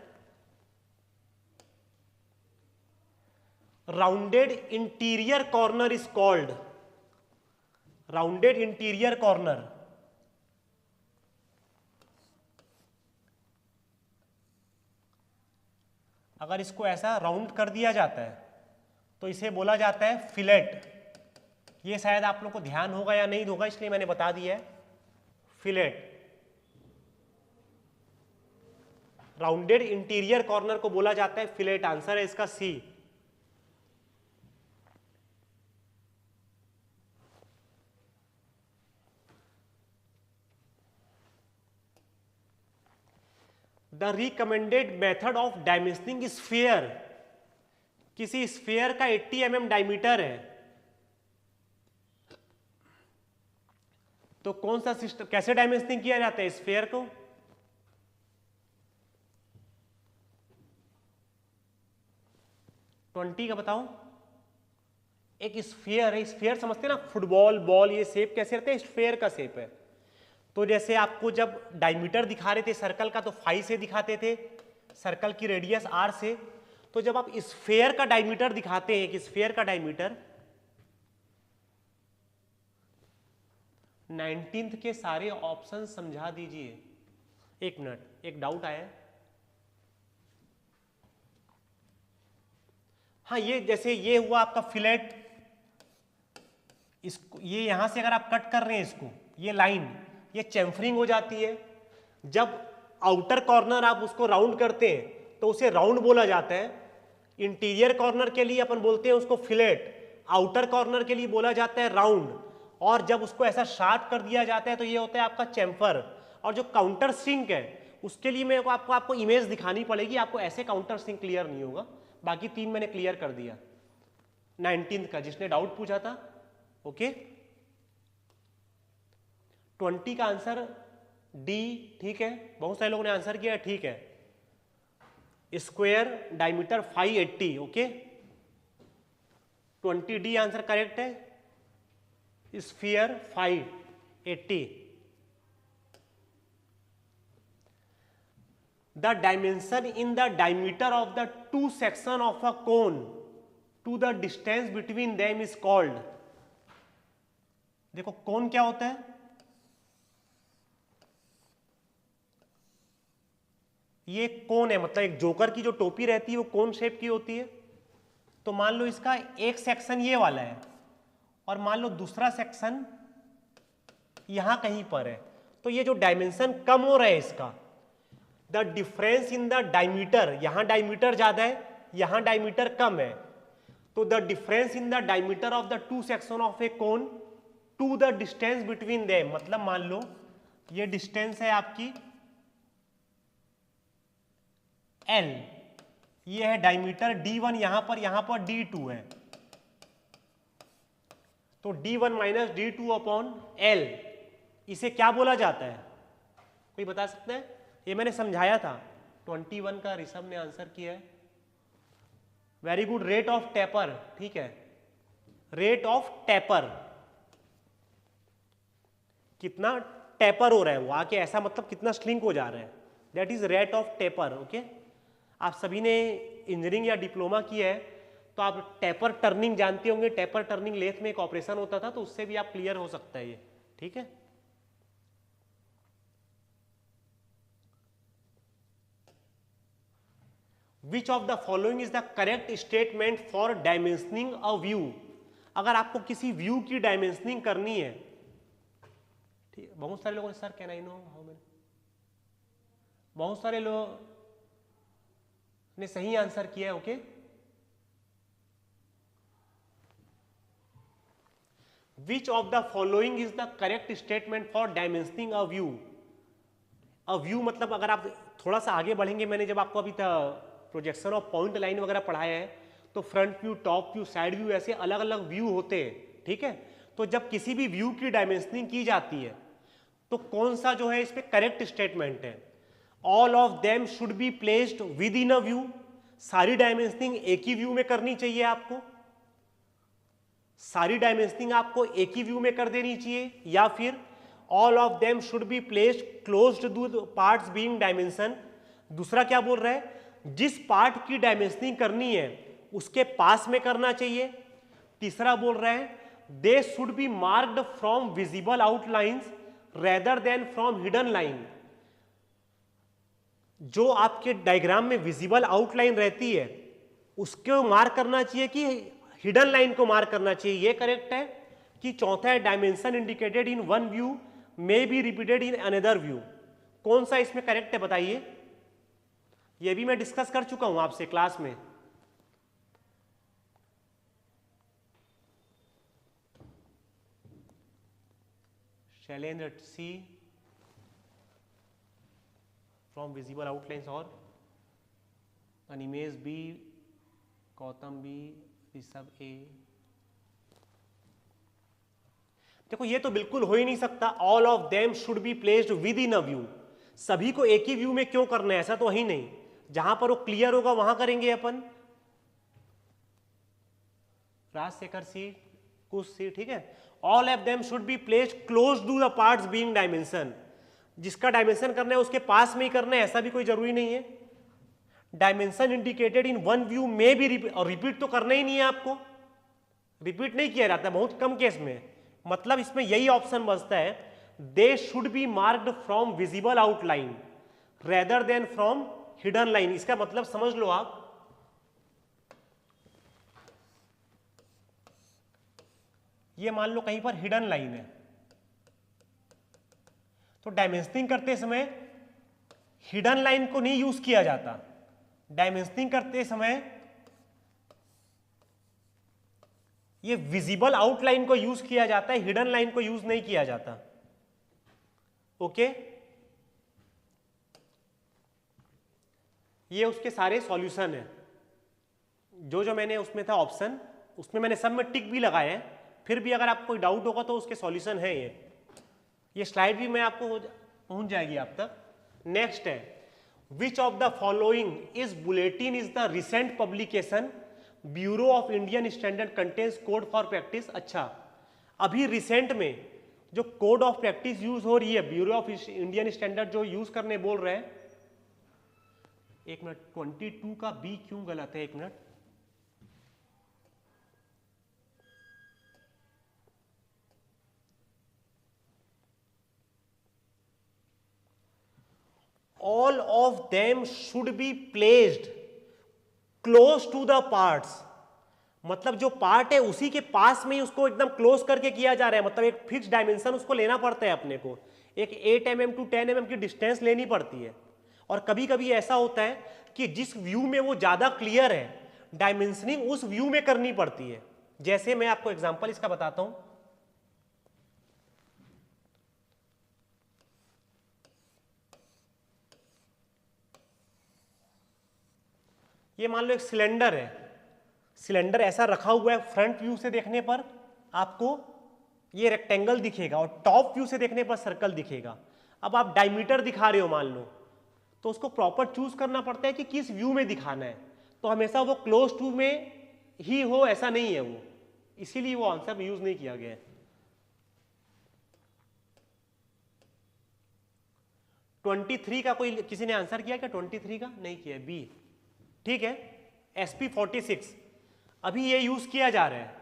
rounded interior corner is called, rounded interior corner. अगर इसको ऐसा राउंड कर दिया जाता है तो इसे बोला जाता है फिलेट। ये शायद आप लोग को ध्यान होगा या नहीं होगा, इसलिए मैंने बता दिया है फिलेट। राउंडेड इंटीरियर कॉर्नर को बोला जाता है फिलेट। आंसर है इसका C. The recommended method of dimensioning sphere, किसी स्फीयर का 80 mm डायमीटर है, तो कौन सा सिस्टम, कैसे डायमेंशनिंग किया जाता है स्फीयर को? ट्वेंटी का बताओ। एक स्फीयर है, स्फीयर समझते हैं ना, फुटबॉल बॉल, ये शेप कैसे रहता है? स्फीयर का शेप है। तो जैसे आपको जब डायमीटर दिखा रहे थे सर्कल का तो 5 से दिखाते थे, सर्कल की रेडियस r से। तो जब आप स्फीयर का डायमीटर दिखाते हैं, कि स्फीयर का डायमीटर 19th के सारे ऑप्शन समझा दीजिए। एक मिनट, एक डाउट आया है। हाँ, ये जैसे ये हुआ आपका फिलेट, इसको ये यहां से अगर आप कट कर रहे हैं इसको, ये लाइन, ये चैम्फरिंग हो जाती है। जब आउटर कॉर्नर आप उसको राउंड करते हैं तो उसे राउंड बोला जाता है। इंटीरियर कॉर्नर के लिए अपन बोलते हैं उसको फिलेट, आउटर कॉर्नर के लिए बोला जाता है राउंड। और जब उसको ऐसा शार्प कर दिया जाता है तो ये होता है आपका चैम्फर। और जो काउंटर सिंक है उसके लिए मेरे को आपको इमेज दिखानी पड़ेगी, आपको ऐसे काउंटर सिंक क्लियर नहीं होगा। बाकी 3 मैंने क्लियर कर दिया 19th का, जिसने डाउट पूछा था। ओके, 20 का आंसर डी, ठीक है। बहुत सारे लोगों ने आंसर किया, ठीक है। Square diameter 580, okay. 20 D answer correct है। Sphere 580। The dimension in the diameter of the two section of a cone to the distance between them is called। देखो कोन क्या होता है? ये कोन है, मतलब एक जोकर की जो टोपी रहती है वो कोन शेप की होती है। तो मान लो इसका एक सेक्शन ये वाला है और मान लो दूसरा सेक्शन यहां कहीं पर है, तो ये जो डायमेंशन कम हो रहा है इसका, the difference in the diameter, यहां डायमीटर ज्यादा है, यहां डायमीटर कम है, तो the difference in the diameter of the two section of a cone to the distance between them. मतलब मान लो ये डिस्टेंस है आपकी L, ये है डायमीटर D1, यहां पर D2 है, तो D1 minus D2 upon L, इसे क्या बोला जाता है? कोई बता सकता है? ये मैंने समझाया था। 21 का ऋषभ ने आंसर किया है, very good. Rate of taper, ठीक है, रेट ऑफ टेपर, कितना टेपर हो रहा है वो आके, ऐसा मतलब कितना स्लिंक हो जा रहा है, that is rate of taper. Okay, आप सभी ने इंजीनियरिंग या डिप्लोमा किया है तो आप टेपर टर्निंग जानते होंगे। टेपर टर्निंग लेथ में एक ऑपरेशन होता था, तो उससे भी आप क्लियर हो सकता है ये, ठीक है। Which of the following is the correct statement for dimensioning a view. अगर आपको किसी व्यू की डायमेंशनिंग करनी है, ठीक, बहुत सारे लोगों ने sir can I know how many, बहुत सारे लोग ने सही आंसर किया है। Okay, which of the following is the correct statement for dimensioning a view. A view मतलब अगर आप थोड़ा सा आगे बढ़ेंगे, मैंने जब आपको अभी प्रोजेक्शन ऑफ पॉइंट लाइन वगैरह पढ़ाया है तो front view, top view, side view, ऐसे अलग अलग व्यू होते हैं, ठीक है। तो जब किसी भी व्यू की डायमेंशनिंग की जाती है तो कौन सा जो है इस पे करेक्ट स्टेटमेंट है? All of them should be placed with in a view. सारी डायमेंशनिंग एक ही व्यू में करनी चाहिए आपको, सारी डायमेंशनिंग आपको एक ही व्यू में कर देनी चाहिए, या फिर all of them should be placed closed two parts being dimension. दूसरा क्या बोल रहा है? जिस पार्ट की डायमेंशनिंग करनी है उसके पास में करना चाहिए। तीसरा बोल रहा है they should be marked from visible outlines rather than from hidden line. जो आपके डायग्राम में विजिबल आउटलाइन रहती है उसको मार्क करना चाहिए कि हिडन लाइन को मार्क करना चाहिए, ये करेक्ट है। कि चौथा है dimension indicated in one view may be repeated in another view. कौन सा इसमें करेक्ट है बताइए? ये भी मैं डिस्कस कर चुका हूं आपसे क्लास में। शैलेंद्र सी फ्रॉम विजिबल आउटलाइंस और अनिमेश बी, गौतम बी, ऋषभ ए। देखो ये तो बिल्कुल हो ही नहीं सकता, all of them should be placed with in a view. सभी को एक ही व्यू में क्यों करना है, ऐसा तो ही नहीं, जहां पर वो क्लियर होगा वहां करेंगे अपन। राजशेखर सी, कुछ सी, ठीक है। All of them should be placed close to the parts being dimension. जिसका डायमेंशन करना है उसके पास में ही करना है, ऐसा भी कोई जरूरी नहीं है। Dimension indicated in one view में भी रिपीट तो करना ही नहीं है आपको, रिपीट नहीं किया जाता, बहुत कम केस में। मतलब इसमें यही ऑप्शन बचता है, they should be marked from visible outline rather than from hidden line. इसका मतलब समझ लो आप, ये मान लो कहीं पर हिडन लाइन है, तो डायमेंशनिंग करते समय हिडन लाइन को नहीं यूज किया जाता। डायमेंशनिंग करते समय ये विजिबल आउटलाइन को यूज किया जाता है, हिडन लाइन को यूज नहीं किया जाता। ओके, ये उसके सारे सॉल्यूशन है, जो जो मैंने उसमें था ऑप्शन, उसमें मैंने सब में टिक भी लगाए हैं। फिर भी अगर आपको कोई डाउट होगा तो उसके सॉल्यूशन है ये स्लाइड भी मैं आपको पहुंच जाएगी आप तक। नेक्स्ट है, which of the following is bulletin is the recent publication bureau of Indian standard contains code for practice. अच्छा, अभी रिसेंट में जो कोड ऑफ प्रैक्टिस यूज हो रही है, ब्यूरो ऑफ इंडियन स्टैंडर्ड जो यूज करने बोल रहे हैं, एक मिनट, 22 का बी क्यों गलत है, एक minute, all of them should be placed close to the parts। मतलब जो पार्ट है उसी के पास में ही उसको एकदम क्लोज करके किया जा रहा है, मतलब एक फिक्स डायमेंशन उसको लेना पड़ता है अपने को, एक 8 mm टू 10 mm की डिस्टेंस लेनी पड़ती है। और कभी कभी ऐसा होता है कि जिस व्यू में वो ज्यादा क्लियर है, डायमेंशनिंग उस व्यू में करनी पड़ती है। जैसे मैं आपको एग्जांपल इसका बताता हूं, ये मान लो एक सिलेंडर है, सिलेंडर ऐसा रखा हुआ है, फ्रंट व्यू से देखने पर आपको ये रेक्टेंगल दिखेगा और टॉप व्यू से देखने पर सर्कल दिखेगा। अब आप डायमीटर दिखा रहे हो मान लो, तो उसको प्रॉपर चूज करना पड़ता है कि किस व्यू में दिखाना है, तो हमेशा वो क्लोज टू में ही हो ऐसा नहीं है वो, इसीलिए वो आंसर में यूज नहीं किया गया है। 23 का कोई किसी ने आंसर किया क्या? 23 का नहीं किया, बी, ठीक है। SP46 अभी ये यूज किया जा रहा है,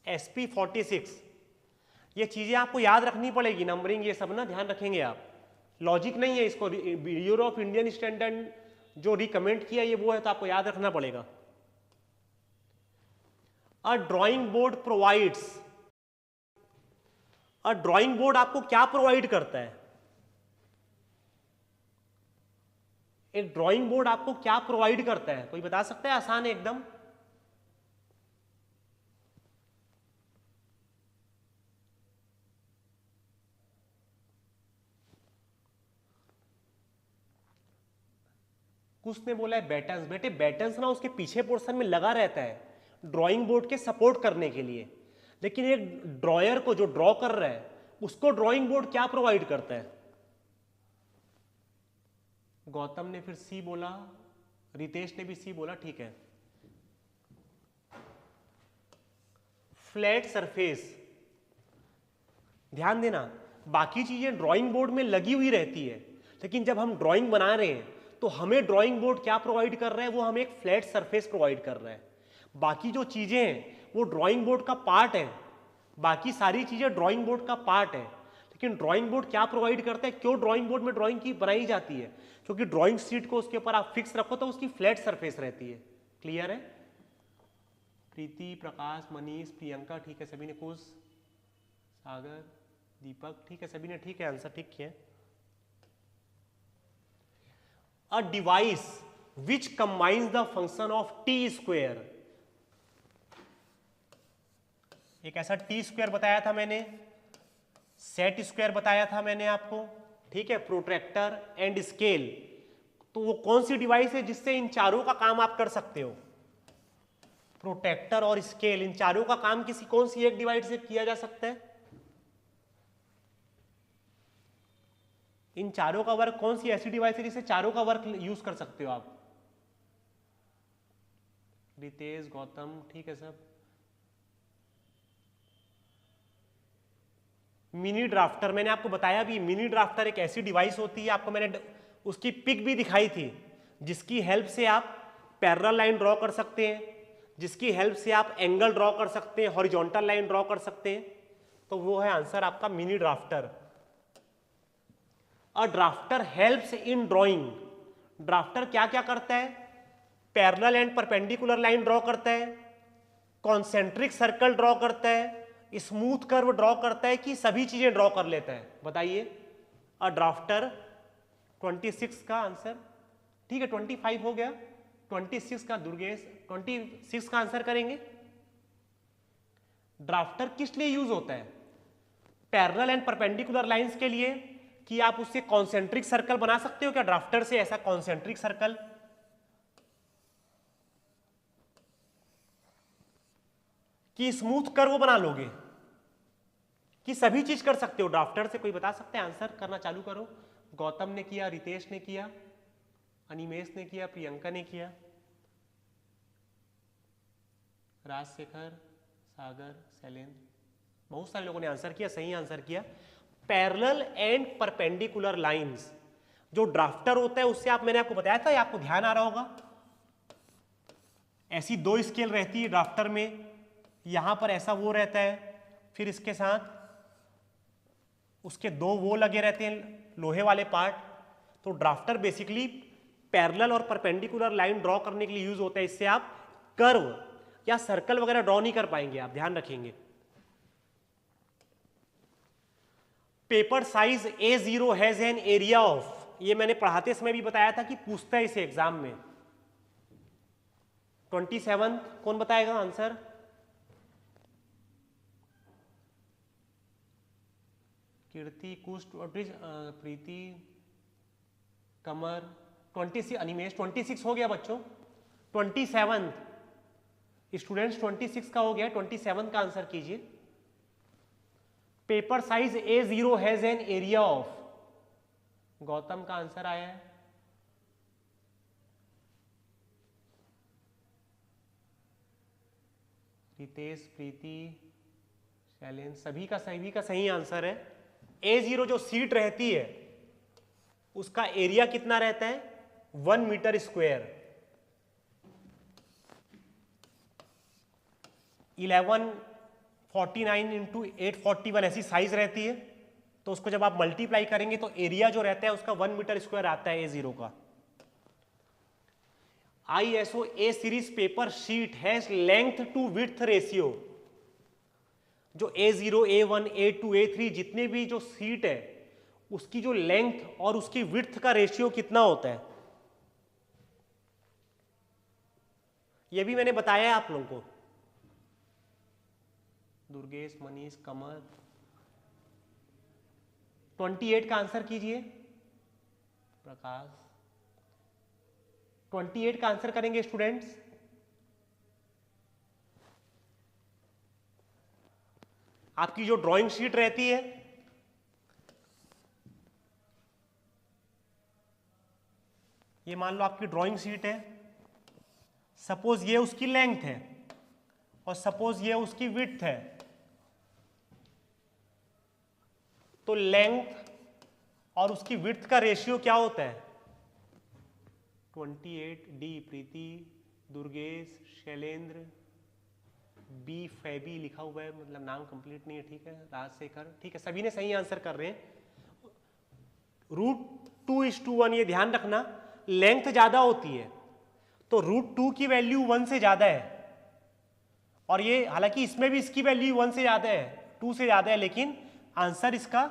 SP46। ये चीजें आपको याद रखनी पड़ेगी, नंबरिंग ये सब ना ध्यान रखेंगे आप, लॉजिक नहीं है इसको, ब्यूरो ऑफ इंडियन स्टैंडर्ड जो रिकमेंड किया ये वो है, तो आपको याद रखना पड़ेगा। अ ड्राइंग बोर्ड प्रोवाइड्स, अ ड्राइंग बोर्ड आपको क्या प्रोवाइड करता है? एक ड्राइंग बोर्ड आपको क्या प्रोवाइड करता है, कोई बता सकता है? आसान है एकदम। कुछ ने बोला है बैटन्स। बेटे बैटन्स ना उसके पीछे पोर्शन में लगा रहता है ड्राइंग बोर्ड के सपोर्ट करने के लिए, लेकिन एक ड्रॉयर को जो ड्रॉ कर रहा है उसको ड्राइंग बोर्ड क्या प्रोवाइड करता है? गौतम ने फिर सी बोला, रितेश ने भी सी बोला, ठीक है। फ्लैट सरफेस, ध्यान देना, बाकी चीजें ड्राइंग बोर्ड में लगी हुई रहती है, लेकिन जब हम ड्राइंग बना रहे हैं तो हमें ड्राइंग बोर्ड क्या प्रोवाइड कर रहा है? वो हमें एक फ्लैट सरफेस प्रोवाइड कर रहा है। बाकी जो चीजें हैं वो ड्राइंग बोर्ड का पार्ट है, बाकी सारी चीजें ड्राइंग बोर्ड का पार्ट है, लेकिन ड्राइंग बोर्ड क्या प्रोवाइड करता है? क्यों ड्राइंग बोर्ड में ड्राइंग की बनाई जाती है? क्योंकि ड्राइंग शीट को उसके ऊपर आप फिक्स रखो तो उसकी फ्लैट सरफेस रहती है। क्लियर है? प्रीति, प्रकाश, मनीष, प्रियंका, ठीक है सभी ने, कुछ, सागर, दीपक, ठीक है सभी ने, ठीक है आंसर ठीक किया। A device which combines the function of T square. एक ऐसा टी स्क्वेयर बताया था मैंने, सेट स्क्वेयर बताया था मैंने आपको, ठीक है, प्रोट्रैक्टर एंड स्केल। तो वो कौन सी डिवाइस है जिससे इन चारों का काम आप कर सकते हो? प्रोट्रैक्टर और स्केल, इन चारों का काम किसी कौन सी एक डिवाइस से किया जा सकता है? इन चारों का वर्क कौन सी ऐसी डिवाइस है जिससे चारों का वर्क यूज कर सकते हो आप? रितेश, गौतम, ठीक है सब। मिनी ड्राफ्टर, मैंने आपको बताया भी, मिनी ड्राफ्टर एक ऐसी डिवाइस होती है, आपको मैंने उसकी पिक भी दिखाई थी, जिसकी हेल्प से आप पैरेलल लाइन ड्रॉ कर सकते हैं, जिसकी हेल्प से आप एंगल ड्रॉ कर सकते हैं, हॉरिजॉन्टल लाइन ड्रॉ कर सकते हैं। तो वो है आंसर आपका mini drafter. A drafter helps in drawing. Drafter क्या क्या करता है? Parallel and perpendicular line draw करता है, कॉन्सेंट्रिक सर्कल ड्रॉ करता है, स्मूथ कर्व ड्रॉ करता है, कि सभी चीजें ड्रॉ कर लेता है? बताइए। अ ड्राफ्टर 26 का आंसर, ठीक है 25 हो गया, 26 का दुर्गेश 26 का आंसर करेंगे। ड्राफ्टर किस लिए यूज होता है? पैरेलल एंड परपेंडिकुलर लाइंस के लिए, कि आप उससे कॉन्सेंट्रिक सर्कल बना सकते हो क्या ड्राफ्टर से? ऐसा कॉन्सेंट्रिक सर्कल, कि स्मूथ कर्व बना लोगे, कि सभी चीज कर सकते हो ड्राफ्टर से? कोई बता सकते हैं? आंसर करना चालू करो। गौतम ने किया, रितेश ने किया, अनिमेश ने किया, प्रियंका ने किया, राजशेखर, सागर, शैलेंद्र, बहुत सारे लोगों ने आंसर किया, सही आंसर किया। पैरेलल एंड परपेंडिकुलर लाइंस जो ड्राफ्टर होता है उससे मैंने आपको बताया था, आपको ध्यान आ रहा होगा, ऐसी दो स्केल रहती है ड्राफ्टर में, यहां पर ऐसा वो रहता है, फिर इसके साथ उसके दो वो लगे रहते हैं लोहे वाले पार्ट। तो ड्राफ्टर बेसिकली पैरेलल और परपेंडिकुलर लाइन ड्रॉ करने के लिए यूज होता है। इससे आप कर्व या सर्कल वगैरह ड्रॉ नहीं कर पाएंगे, आप ध्यान रखेंगे। Paper size A0 has an area of, ये मैंने पढ़ाते समय भी बताया था कि पूछता है इसे एग्जाम में। 27 कौन बताएगा आंसर? कीर्ति, कुश, प्रीति, कमर, 26, अनिमेश 26 हो गया बच्चों। 27 स्टूडेंट्स 26 का हो गया, 27 का आंसर कीजिए। Paper size A0 has an area of, Gautam का आंसर आया है। रितेश, प्रीति, शैलेंद्र, सभी का सही आंसर है। A0 जो सीट रहती है उसका एरिया कितना रहता है? 1 मीटर स्क्वायर। 1149 इंटू 841 ऐसी साइज रहती है, तो उसको जब आप मल्टीप्लाई करेंगे तो एरिया जो रहता है उसका 1 मीटर स्क्वायर आता है A0 का। ISO A series paper sheet has length to width ratio. जो A0, A1, A2, A3 जितने भी जो सीट है उसकी जो लेंथ और उसकी विड्थ का रेशियो कितना होता है, यह भी मैंने बताया है आप लोगों को। दुर्गेश, मनीष, कमर, 28 का आंसर कीजिए। प्रकाश 28 का आंसर करेंगे स्टूडेंट्स। आपकी जो ड्राइंग शीट रहती है ये मान लो आपकी ड्राइंग शीट है, सपोज ये उसकी लेंथ है और सपोज ये उसकी विड्थ है, तो लेंथ और उसकी विड्थ का रेशियो क्या होता है? 28 डी प्रीति, दुर्गेश, शैलेंद्र, बी फैबी लिखा हुआ है, मतलब नाम कंप्लीट नहीं है, ठीक है, राजशेखर, ठीक है, सभी ने सही आंसर कर रहे हैं। √2:1, ये ध्यान रखना, लेंथ ज्यादा होती है तो √2 की वैल्यू 1 से ज्यादा है, और ये हालांकि इसमें भी इसकी वैल्यू 1 से ज्यादा है, 2 से ज्यादा है, लेकिन आंसर इसका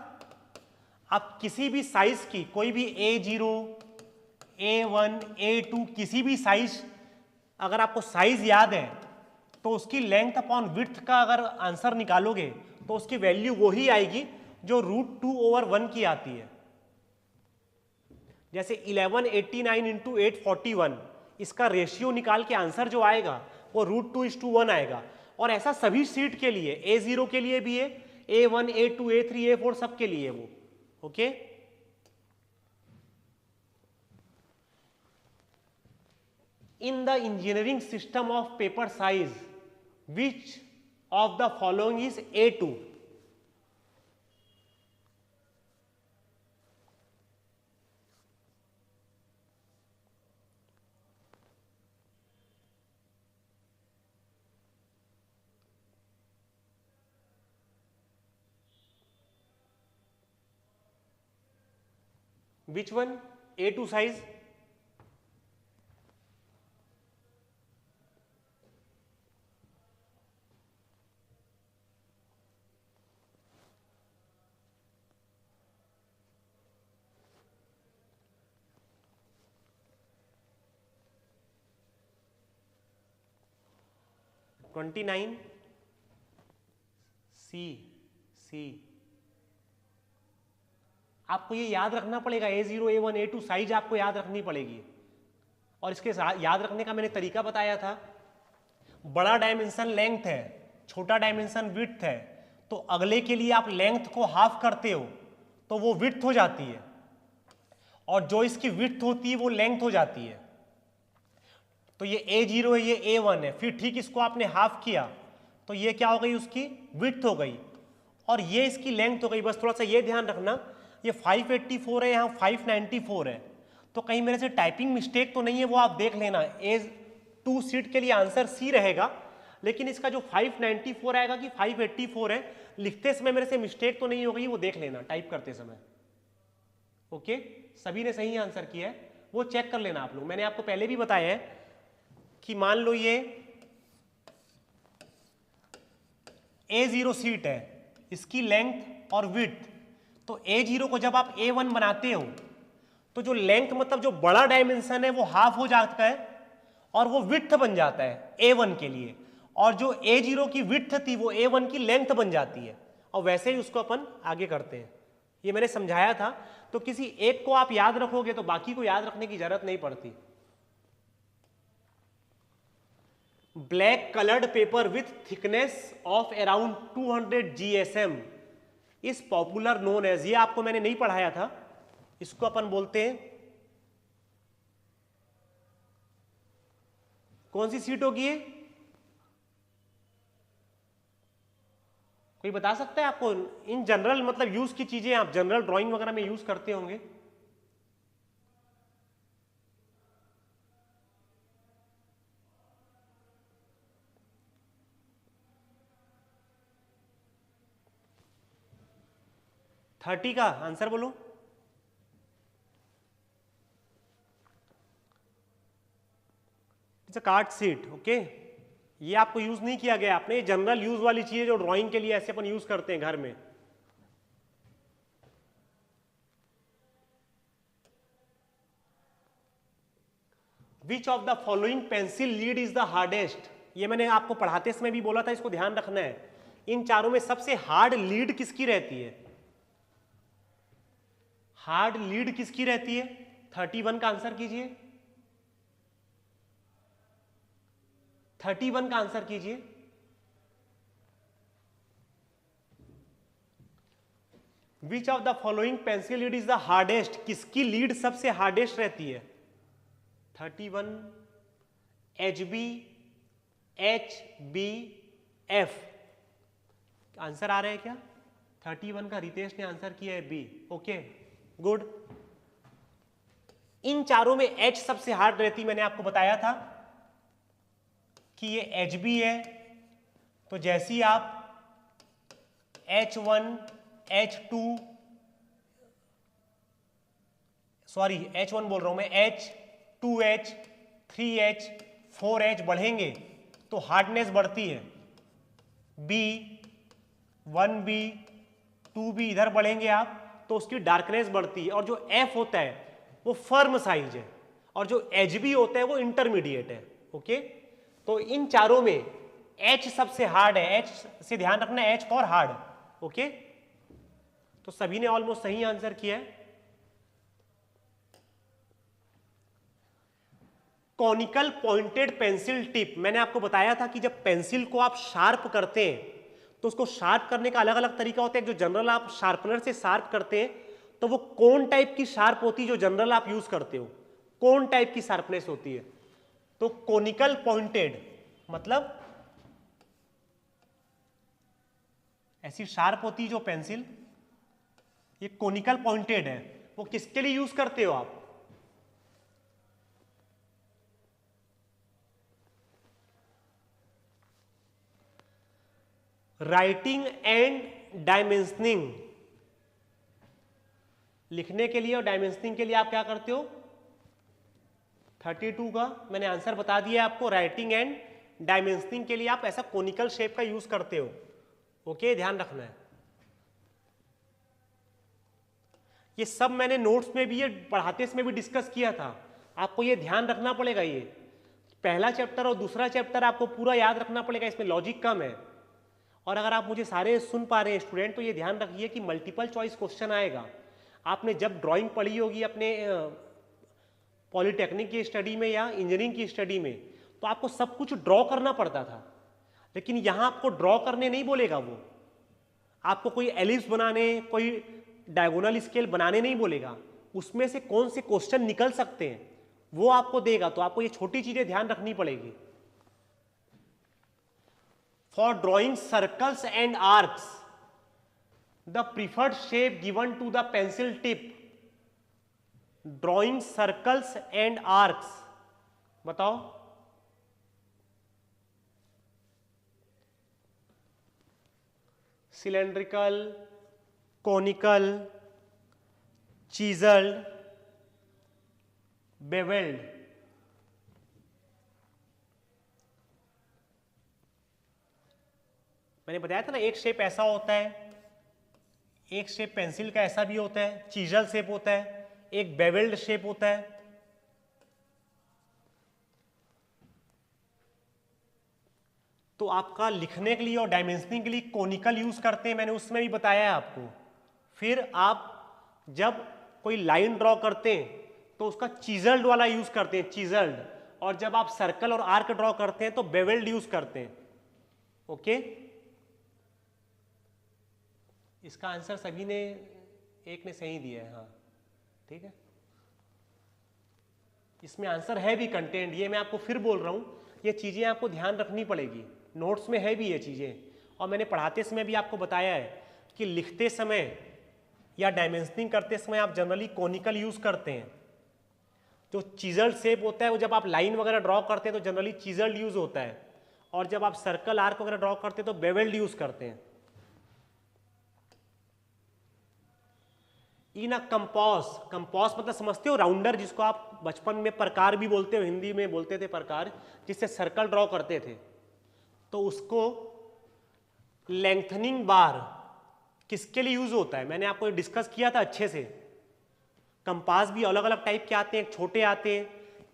आप किसी भी साइज की कोई भी A0, A1 A2 किसी भी साइज, अगर आपको साइज याद है तो उसकी लेंथ अपॉन विड्थ का अगर आंसर निकालोगे तो उसकी वैल्यू वही आएगी जो √2/1 की आती है। जैसे 1189 इंटू 841, इसका रेशियो निकाल के आंसर जो आएगा वो √2:1 आएगा। और ऐसा सभी सीट के लिए, A0 के लिए भी है, A1 A2 A3 A4 सब के लिए वो। Okay, in the engineering system of paper size, which of the following is A2? Which one? A2 size? $29 C। आपको ये याद रखना पड़ेगा, A0 A1 A2 साइज आपको याद रखनी पड़ेगी। और इसके याद रखने का मैंने तरीका बताया था। बड़ा डायमेंशन लेंथ है, छोटा डायमेंशन विड्थ है, तो अगले के लिए आप लेंथ को हाफ करते हो तो वो विड्थ हो जाती है, और जो इसकी विड्थ होती है वो लेंथ हो जाती है। तो ये A0 है, ये A1 है, फिर ठीक इसको आपने हाफ किया तो ये क्या हो गई, उसकी विड्थ हो गई, और ये इसकी लेंथ हो गई। बस थोड़ा सा ये ध्यान रखना, ये 584 है, यहाँ 594 है, तो कहीं मेरे से टाइपिंग मिस्टेक तो नहीं है, वो आप देख लेना। A2 सीट के लिए आंसर C रहेगा, लेकिन इसका जो 594 आएगा कि 584 है, लिखते समय मेरे से मिस्टेक तो नहीं हो गई, वो देख लेना टाइप करते समय। ओके, सभी ने सही आंसर किया है, वो चेक कर लेना आप लोग। मैंने आपको पहले भी बताया है कि मान लो ये A0 सीट है, इसकी लेंथ और विड्थ, तो A0 को जब आप A1 बनाते हो तो जो लेंथ मतलब जो बड़ा डायमेंशन है वो हाफ हो जाता है और वो विड्थ बन जाता है A1 के लिए, और जो A0 की विड्थ थी वो A1 की लेंथ बन जाती है, और वैसे ही उसको अपन आगे करते हैं। ये मैंने समझाया था, तो किसी एक को आप याद रखोगे तो बाकी को याद रखने की जरूरत नहीं पड़ती। Black coloured paper with thickness of around 200 GSM is popular known as, ये आपको मैंने नहीं पढ़ाया था, इसको अपन बोलते हैं, कौन सी सीट होगी ये? कोई बता सकता है आपको? इन जनरल मतलब यूज की चीजें आप जनरल ड्राइंग वगैरह में यूज करते होंगे। थर्टी का आंसर बोलो। It's a card seat. Okay, ये आपको यूज नहीं किया गया, आपने जनरल यूज वाली चीज जो ड्राइंग के लिए ऐसे अपन यूज करते हैं घर में। Which of the following pencil lead is the hardest, ये मैंने आपको पढ़ाते समय भी बोला था, इसको ध्यान रखना है। इन चारों में सबसे हार्ड लीड किसकी रहती है? हार्ड लीड किसकी रहती है? 31 का आंसर कीजिए, 31 का आंसर कीजिए। Which of the following pencil lead is the hardest, किसकी लीड सबसे हार्डेस्ट रहती है? 31, HB, HB, F। आंसर आ रहे हैं क्या? 31 का रितेश ने आंसर किया है B। Okay, good. इन चारों में H सबसे हार्ड रहती, मैंने आपको बताया था कि ये HB है, तो जैसे ही आप H1, H2, सॉरी H1 बोल रहा हूं मैं, H, 2H, 3H, 4H बढ़ेंगे तो हार्डनेस बढ़ती है। B, 1B, 2B इधर बढ़ेंगे आप तो उसकी डार्कनेस बढ़ती है, और जो F होता है वो फर्म साइज है, और जो एच बी होता है वो इंटरमीडिएट है। ओके, तो इन चारों में एच सबसे हार्ड है, एच से ध्यान रखना, एच फॉर हार्ड। ओके, तो सभी ने ऑलमोस्ट सही आंसर किया है। कॉनिकल पॉइंटेड पेंसिल टिप, मैंने आपको बताया था कि जब पेंसिल को आप शार्प करते हैं तो उसको शार्प करने का अलग अलग तरीका होता है। जो जनरल आप शार्पनर से शार्प करते हैं तो वो कौन टाइप की शार्प होती है, जो जनरल आप यूज करते हो कौन टाइप की शार्पनेस होती है? तो कोनिकल पॉइंटेड मतलब ऐसी शार्प होती है जो पेंसिल, ये कोनिकल पॉइंटेड है। वो किसके लिए यूज करते हो आप? राइटिंग एंड डायमेंशनिंग, लिखने के लिए और डायमेंशनिंग के लिए आप क्या करते हो? 32 का मैंने आंसर बता दिया आपको। राइटिंग एंड डायमेंशनिंग के लिए आप ऐसा कोनिकल शेप का यूज करते हो। ओके, ध्यान रखना है। ये सब मैंने नोट्स में भी, ये पढ़ाते समय भी डिस्कस किया था। आपको ये ध्यान रखना पड़ेगा। ये पहला चैप्टर और दूसरा चैप्टर आपको पूरा याद रखना पड़ेगा, इसमें लॉजिक कम है। और अगर आप मुझे सारे सुन पा रहे हैं स्टूडेंट, तो ये ध्यान रखिए कि मल्टीपल चॉइस क्वेश्चन आएगा। आपने जब ड्राइंग पढ़ी होगी अपने पॉलिटेक्निक की स्टडी में या इंजीनियरिंग की स्टडी में, तो आपको सब कुछ ड्रॉ करना पड़ता था। लेकिन यहाँ आपको ड्रॉ करने नहीं बोलेगा वो, आपको कोई एलिप्स बनाने, कोई डायगोनल स्केल बनाने नहीं बोलेगा। उसमें से कौन से क्वेश्चन निकल सकते हैं वो आपको देगा। तो आपको ये छोटी चीजें ध्यान रखनी पड़ेगी। For drawing circles and arcs, the preferred shape given to the pencil tip. Drawing circles and arcs, बताओ। Cylindrical, conical, chiselled, bevelled. मैंने बताया था ना, एक शेप ऐसा होता है, एक शेप पेंसिल का ऐसा भी होता है, चीजल शेप होता है, एक बेवेल्ड शेप होता है। तो आपका लिखने के लिए और डायमेंशनिंग के लिए कोनिकल यूज करते हैं, मैंने उसमें भी बताया है आपको। फिर आप जब कोई लाइन ड्रॉ करते हैं तो उसका चीजल्ड वाला यूज करते हैं, चीजल्ड। और जब आप सर्कल और आर्क ड्रॉ करते हैं तो बेवेल्ड यूज करते हैं। ओके, इसका आंसर सभी ने, एक ने सही दिया है, हाँ ठीक है। इसमें आंसर है भी, कंटेंट, ये मैं आपको फिर बोल रहा हूं, ये चीजें आपको ध्यान रखनी पड़ेगी। नोट्स में है भी ये चीजें, और मैंने पढ़ाते समय भी आपको बताया है कि लिखते समय या डायमेंशनिंग करते समय आप जनरली कोनिकल यूज करते हैं। जो चीजल्ड शेप होता है वो जब आप लाइन वगैरह ड्रॉ करते हैं तो जनरली चीजल्ड यूज होता है, और जब आप सर्कल आर्क वगैरह ड्रॉ करते हैं तो बेवेल्ड यूज करते हैं। इन अ कंपास, कंपास मतलब समझते हो, राउंडर, जिसको आप बचपन में प्रकार भी बोलते हो, हिंदी में बोलते थे प्रकार, जिससे सर्कल ड्रॉ करते थे। तो उसको लेंथनिंग बार किसके लिए यूज होता है, मैंने आपको डिस्कस किया था अच्छे से। कंपास भी अलग अलग टाइप के आते हैं, एक छोटे आते हैं,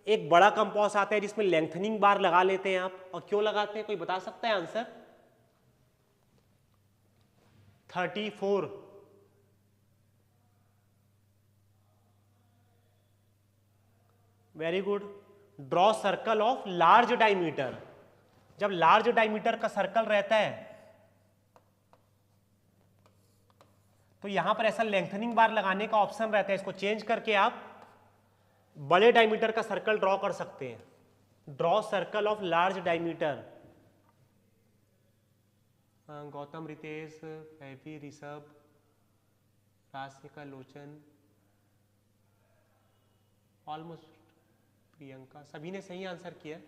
एक बड़ा कंपास आता है जिसमें लेंथनिंग बार लगा लेते हैं आप। और क्यों लगाते हैं, कोई बता सकता है answer? 34। Very good. Draw circle of large diameter, जब लार्ज डायमीटर का सर्कल रहता है तो यहां पर ऐसा लेंथनिंग बार लगाने का ऑप्शन रहता है, इसको चेंज करके आप बड़े डायमीटर का सर्कल ड्रॉ कर सकते हैं। Draw circle of large diameter. Gautam, Ritesh, Pavi, Rishabh, Rashika, Lochan, almost Priyanka, सभी ने सही आंसर किया।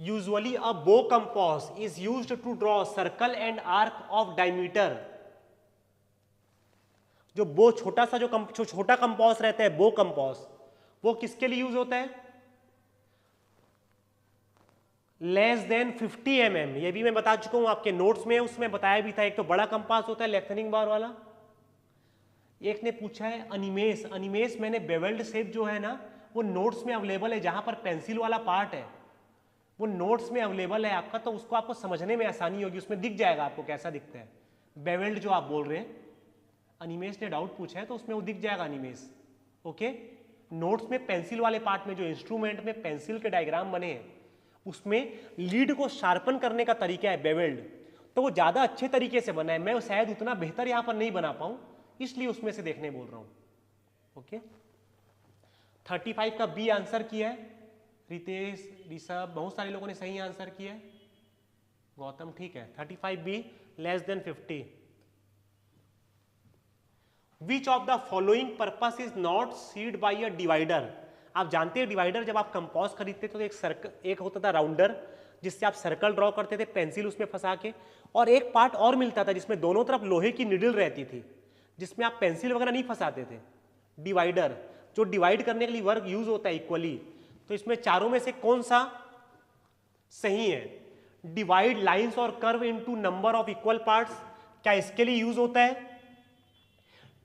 Usually a bow compass is used to draw circle and arc of diameter. जो बो छोटा सा, जो छोटा कंपास रहता है, बो कंपास, वो किसके लिए यूज होता है? Less than 50 mm। ये भी मैं बता चुका हूं आपके नोट्स में, उसमें बताया भी था। एक तो बड़ा कंपास होता है लेंथनिंग बार वाला, एक ने पूछा है अनिमेश, अनिमेश मैंने बेवेल्ड शेप जो है ना वो नोट्स में अवेलेबल है, जहां पर पेंसिल वाला पार्ट है वो नोट्स में अवेलेबल है आपका, तो उसको आपको समझने में आसानी होगी, उसमें दिख जाएगा आपको कैसा दिखता है बेवेल्ड जो आप बोल रहे हैं। अनिमेश ने डाउट पूछा है तो उसमें वो दिख जाएगा अनिमेश। ओके, नोट्स में पेंसिल वाले पार्ट में जो इंस्ट्रूमेंट में पेंसिल के डायग्राम बने हैं उसमें लीड को शार्पन करने का तरीका है बेवेल्ड, तो वो ज्यादा अच्छे तरीके से बना है, मैं शायद उतना बेहतर यहां पर नहीं बना पाऊं इसलिए उसमें से देखने बोल रहा हूं। ओके, 35 का बी आंसर किया है, रितेश, ऋषभ, बहुत सारे लोगों ने सही आंसर किया है, गौतम ठीक है। 35 be less than 50। Which of the following purpose is not seed by a divider. आप जानते हैं डिवाइडर जब आप कंपास खरीदते तो एक होता था राउंडर जिससे आप सर्कल ड्रॉ करते थे पेंसिल उसमें फंसा के, और एक पार्ट और मिलता था जिसमें दोनों तरफ लोहे की निडल रहती थी जिसमें आप पेंसिल वगैरह नहीं फंसाते थे, डिवाइडर, जो डिवाइड करने के लिए वर्क यूज होता है इक्वली। तो इसमें चारों में से कौन सा सही है? डिवाइड लाइंस और curve into number of equal parts, क्या इसके लिए यूज होता है?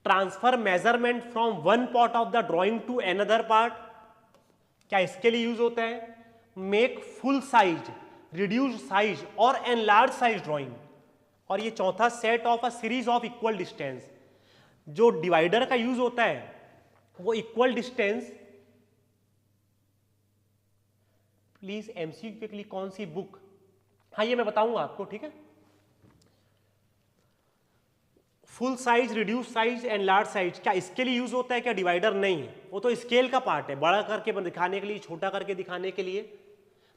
Transfer measurement from one part of the drawing to another part, क्या इसके लिए यूज होता है? Make full size, reduce size और एनलार्ज साइज ड्रॉइंग, और ये चौथा set of a series of equal distance. जो डिवाइडर का यूज होता है वो इक्वल डिस्टेंस, प्लीज एमसीक्यू के लिए कौन सी बुक, हाँ ये मैं बताऊंगा आपको, ठीक है। Full size, reduce size and large size, क्या इसके लिए यूज होता है क्या डिवाइडर? नहीं, वो तो स्केल का पार्ट है, बड़ा करके दिखाने के लिए, छोटा करके दिखाने के लिए।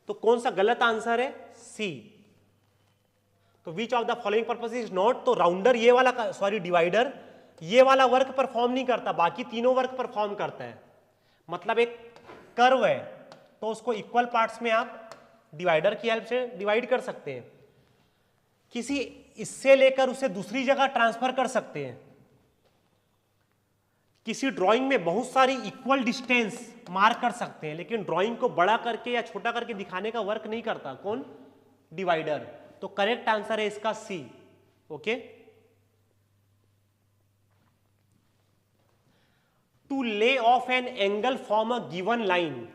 तो कौन सा गलत आंसर है? सी। तो which of the following purpose is not, तो राउंडर ये वाला, सॉरी डिवाइडर ये वाला वर्क परफॉर्म नहीं करता, बाकी तीनों वर्क परफॉर्म करता है। मतलब एक कर्व है तो उसको इक्वल पार्ट्स में आप डिवाइडर की हेल्प से डिवाइड कर सकते हैं, किसी इससे लेकर उसे दूसरी जगह ट्रांसफर कर सकते हैं। किसी ड्राइंग में बहुत सारी इक्वल डिस्टेंस मार्क कर सकते हैं, लेकिन ड्राइंग को बड़ा करके या छोटा करके दिखाने का वर्क नहीं करता कौन? डिवाइडर। तो करेक्ट आंसर है इसका C. Okay, to lay off an angle from a given line,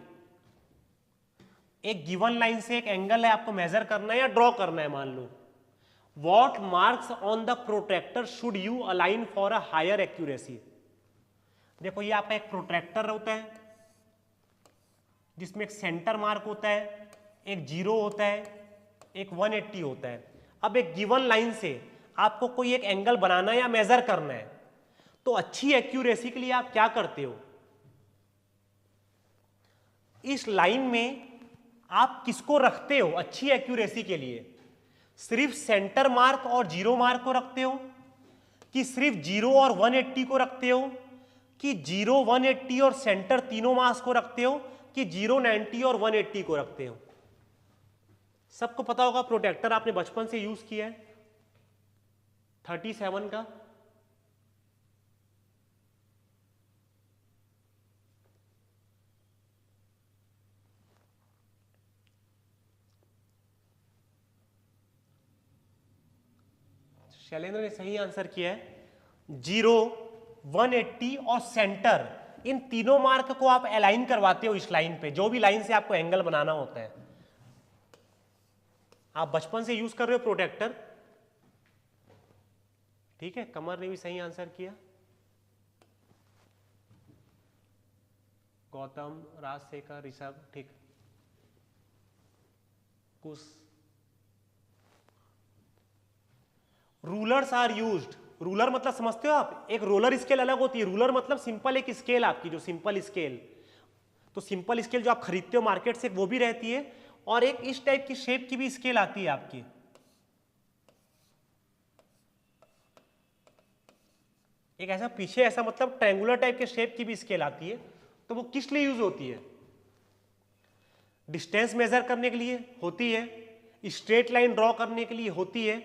एक गिवन लाइन से एक एंगल है आपको मेजर करना है या ड्रॉ करना है मान लो। What marks on the protractor should you align for a higher accuracy? देखो ये आपका एक प्रोट्रैक्टर होता है जिसमें एक सेंटर मार्क होता है, एक 0 होता है, एक 180 होता है। अब एक गिवन लाइन से आपको कोई एक एंगल बनाना है या मेजर करना है, तो अच्छी एक्यूरेसी के लिए आप क्या करते हो? इस लाइन में आप किसको रखते हो अच्छी एक्यूरेसी के लिए? सिर्फ सेंटर मार्क और 0 मार्क को रखते हो, कि सिर्फ 0 और 180 को रखते हो, कि 0, 180 और सेंटर तीनों मार्क्स को रखते हो, कि 0, 90 और 180 को रखते हो? सबको पता होगा प्रोटेक्टर आपने बचपन से यूज किया है 37 का। शैलेंद्र ने सही आंसर किया है। 0, 180 और सेंटर, इन तीनों मार्क को आप अलाइन करवाते हो इस लाइन पे, जो भी लाइन से आपको एंगल बनाना होता है। आप बचपन से यूज कर रहे हो प्रोटेक्टर, ठीक है। कमर ने भी सही आंसर किया, गौतम, राजशेखर, ऋषभ, ठीक। कुछ रूलर्स आर यूज्ड, रूलर मतलब समझते हो आप? एक रोलर स्केल अलग होती है, रूलर मतलब सिंपल एक स्केल आपकी, जो सिंपल स्केल, तो सिंपल स्केल जो आप खरीदते हो मार्केट से वो भी रहती है, और एक इस टाइप की शेप की भी स्केल आती है आपकी। एक ऐसा पीछे ऐसा मतलब ट्रायंगुलर टाइप के शेप की भी स्केल आती है। तो वो किस लिए यूज होती है? डिस्टेंस मेजर करने के लिए होती है, स्ट्रेट लाइन ड्रॉ करने के लिए होती है,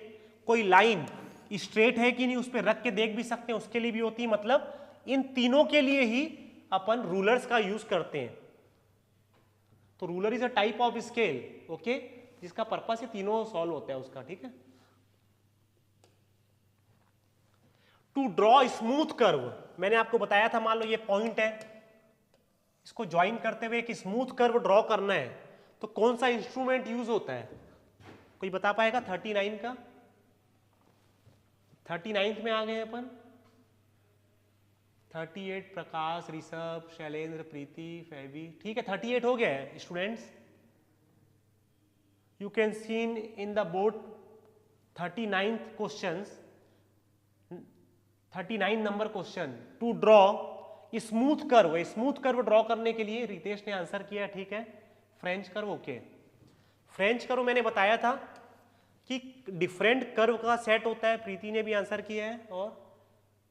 कोई लाइन स्ट्रेट है कि नहीं उस पर रख के देख भी सकते हैं उसके लिए भी होती है। मतलब इन तीनों के लिए ही अपन रूलर्स का यूज करते हैं। तो ruler is a type of scale, okay, जिसका पर्पस ये तीनों सॉल्व होता है उसका, ठीक है। टू ड्रॉ स्मूथ कर्व, मैंने आपको बताया था, मान लो ये पॉइंट है, इसको ज्वाइन करते हुए एक स्मूथ कर्व ड्रॉ करना है, तो कौन सा इंस्ट्रूमेंट यूज होता है, कोई बता पाएगा? 39 का, 39th में आ गए अपन, 38 प्रकाश, ऋषभ, शैलेंद्र, प्रीति, फैबी, ठीक है 38 हो गया है students. You can seen in the board 39th questions, 39 number question, to draw smooth curve, smooth curve draw करने के लिए रितेश ने आंसर किया, ठीक है। French curve, okay. French curve मैंने बताया था कि डिफरेंट कर्व का सेट होता है, प्रीति ने भी आंसर किया है और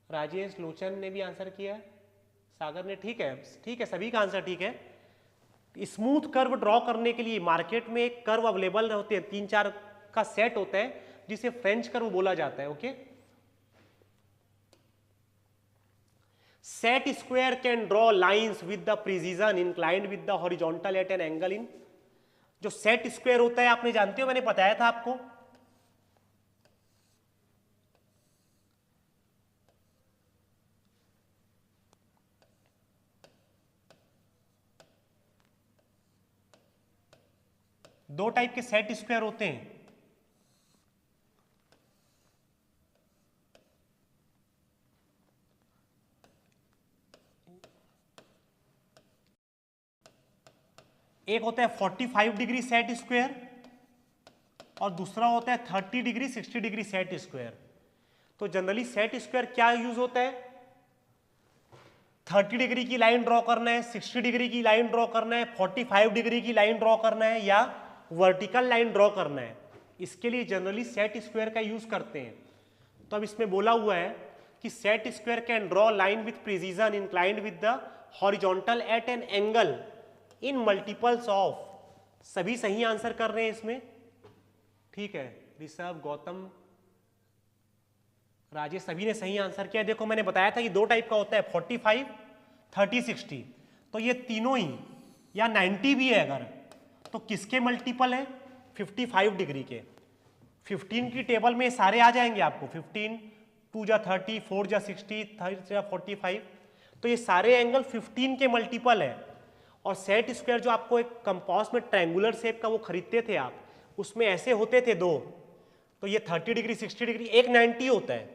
राजेश, लोचन ने भी आंसर किया है, सागर ने, ठीक है, ठीक है, सभी का आंसर ठीक है। स्मूथ कर्व ड्रॉ करने के लिए मार्केट में एक कर्व अवेलेबल होते हैं, 3-4 का सेट होता है जिसे फ्रेंच कर्व बोला जाता है, okay. Set square can draw lines with the precision inclined with the horizontal at an angle in, जो सेट स्क्वायर होता है आपने जानते हो, मैंने बताया था आपको, दो टाइप के सेट स्क्वायर होते हैं, एक होता है 45 डिग्री सेट स्क्वायर और दूसरा होता है 30 डिग्री 60 डिग्री सेट स्क्वायर। तो जनरली सेट स्क्वायर क्या यूज होता है, 30 डिग्री की लाइन ड्रॉ करना है, 60 डिग्री की लाइन ड्रॉ करना है, 45 डिग्री की लाइन ड्रॉ करना है या वर्टिकल लाइन ड्रॉ करना है, इसके लिए जनरली सेट स्क्वायर का यूज करते हैं। तो अब इसमें बोला हुआ है कि set square can draw line with precision inclined with the horizontal at an angle in multiples of, सभी सही आंसर कर रहे हैं इसमें, ठीक है, ऋषभ, गौतम, राजेश, सभी ने सही आंसर किया। देखो मैंने बताया था कि दो टाइप का होता है, 45, 30, 60, तो ये तीनों ही या 90 भी है अगर, तो किसके मल्टीपल है, 55 डिग्री के। 15 की टेबल में सारे आ जाएंगे आपको, 15, 2 जा 30, 4 जा 60, 3 जा 45, तो ये सारे एंगल 15 के मल्टीपल है। और सेट स्क्वायर जो आपको एक कंपास में ट्रायंगुलर शेप का वो खरीदते थे आप, उसमें ऐसे होते थे दो, तो ये 30 डिग्री 60 डिग्री, एक 90 होता है,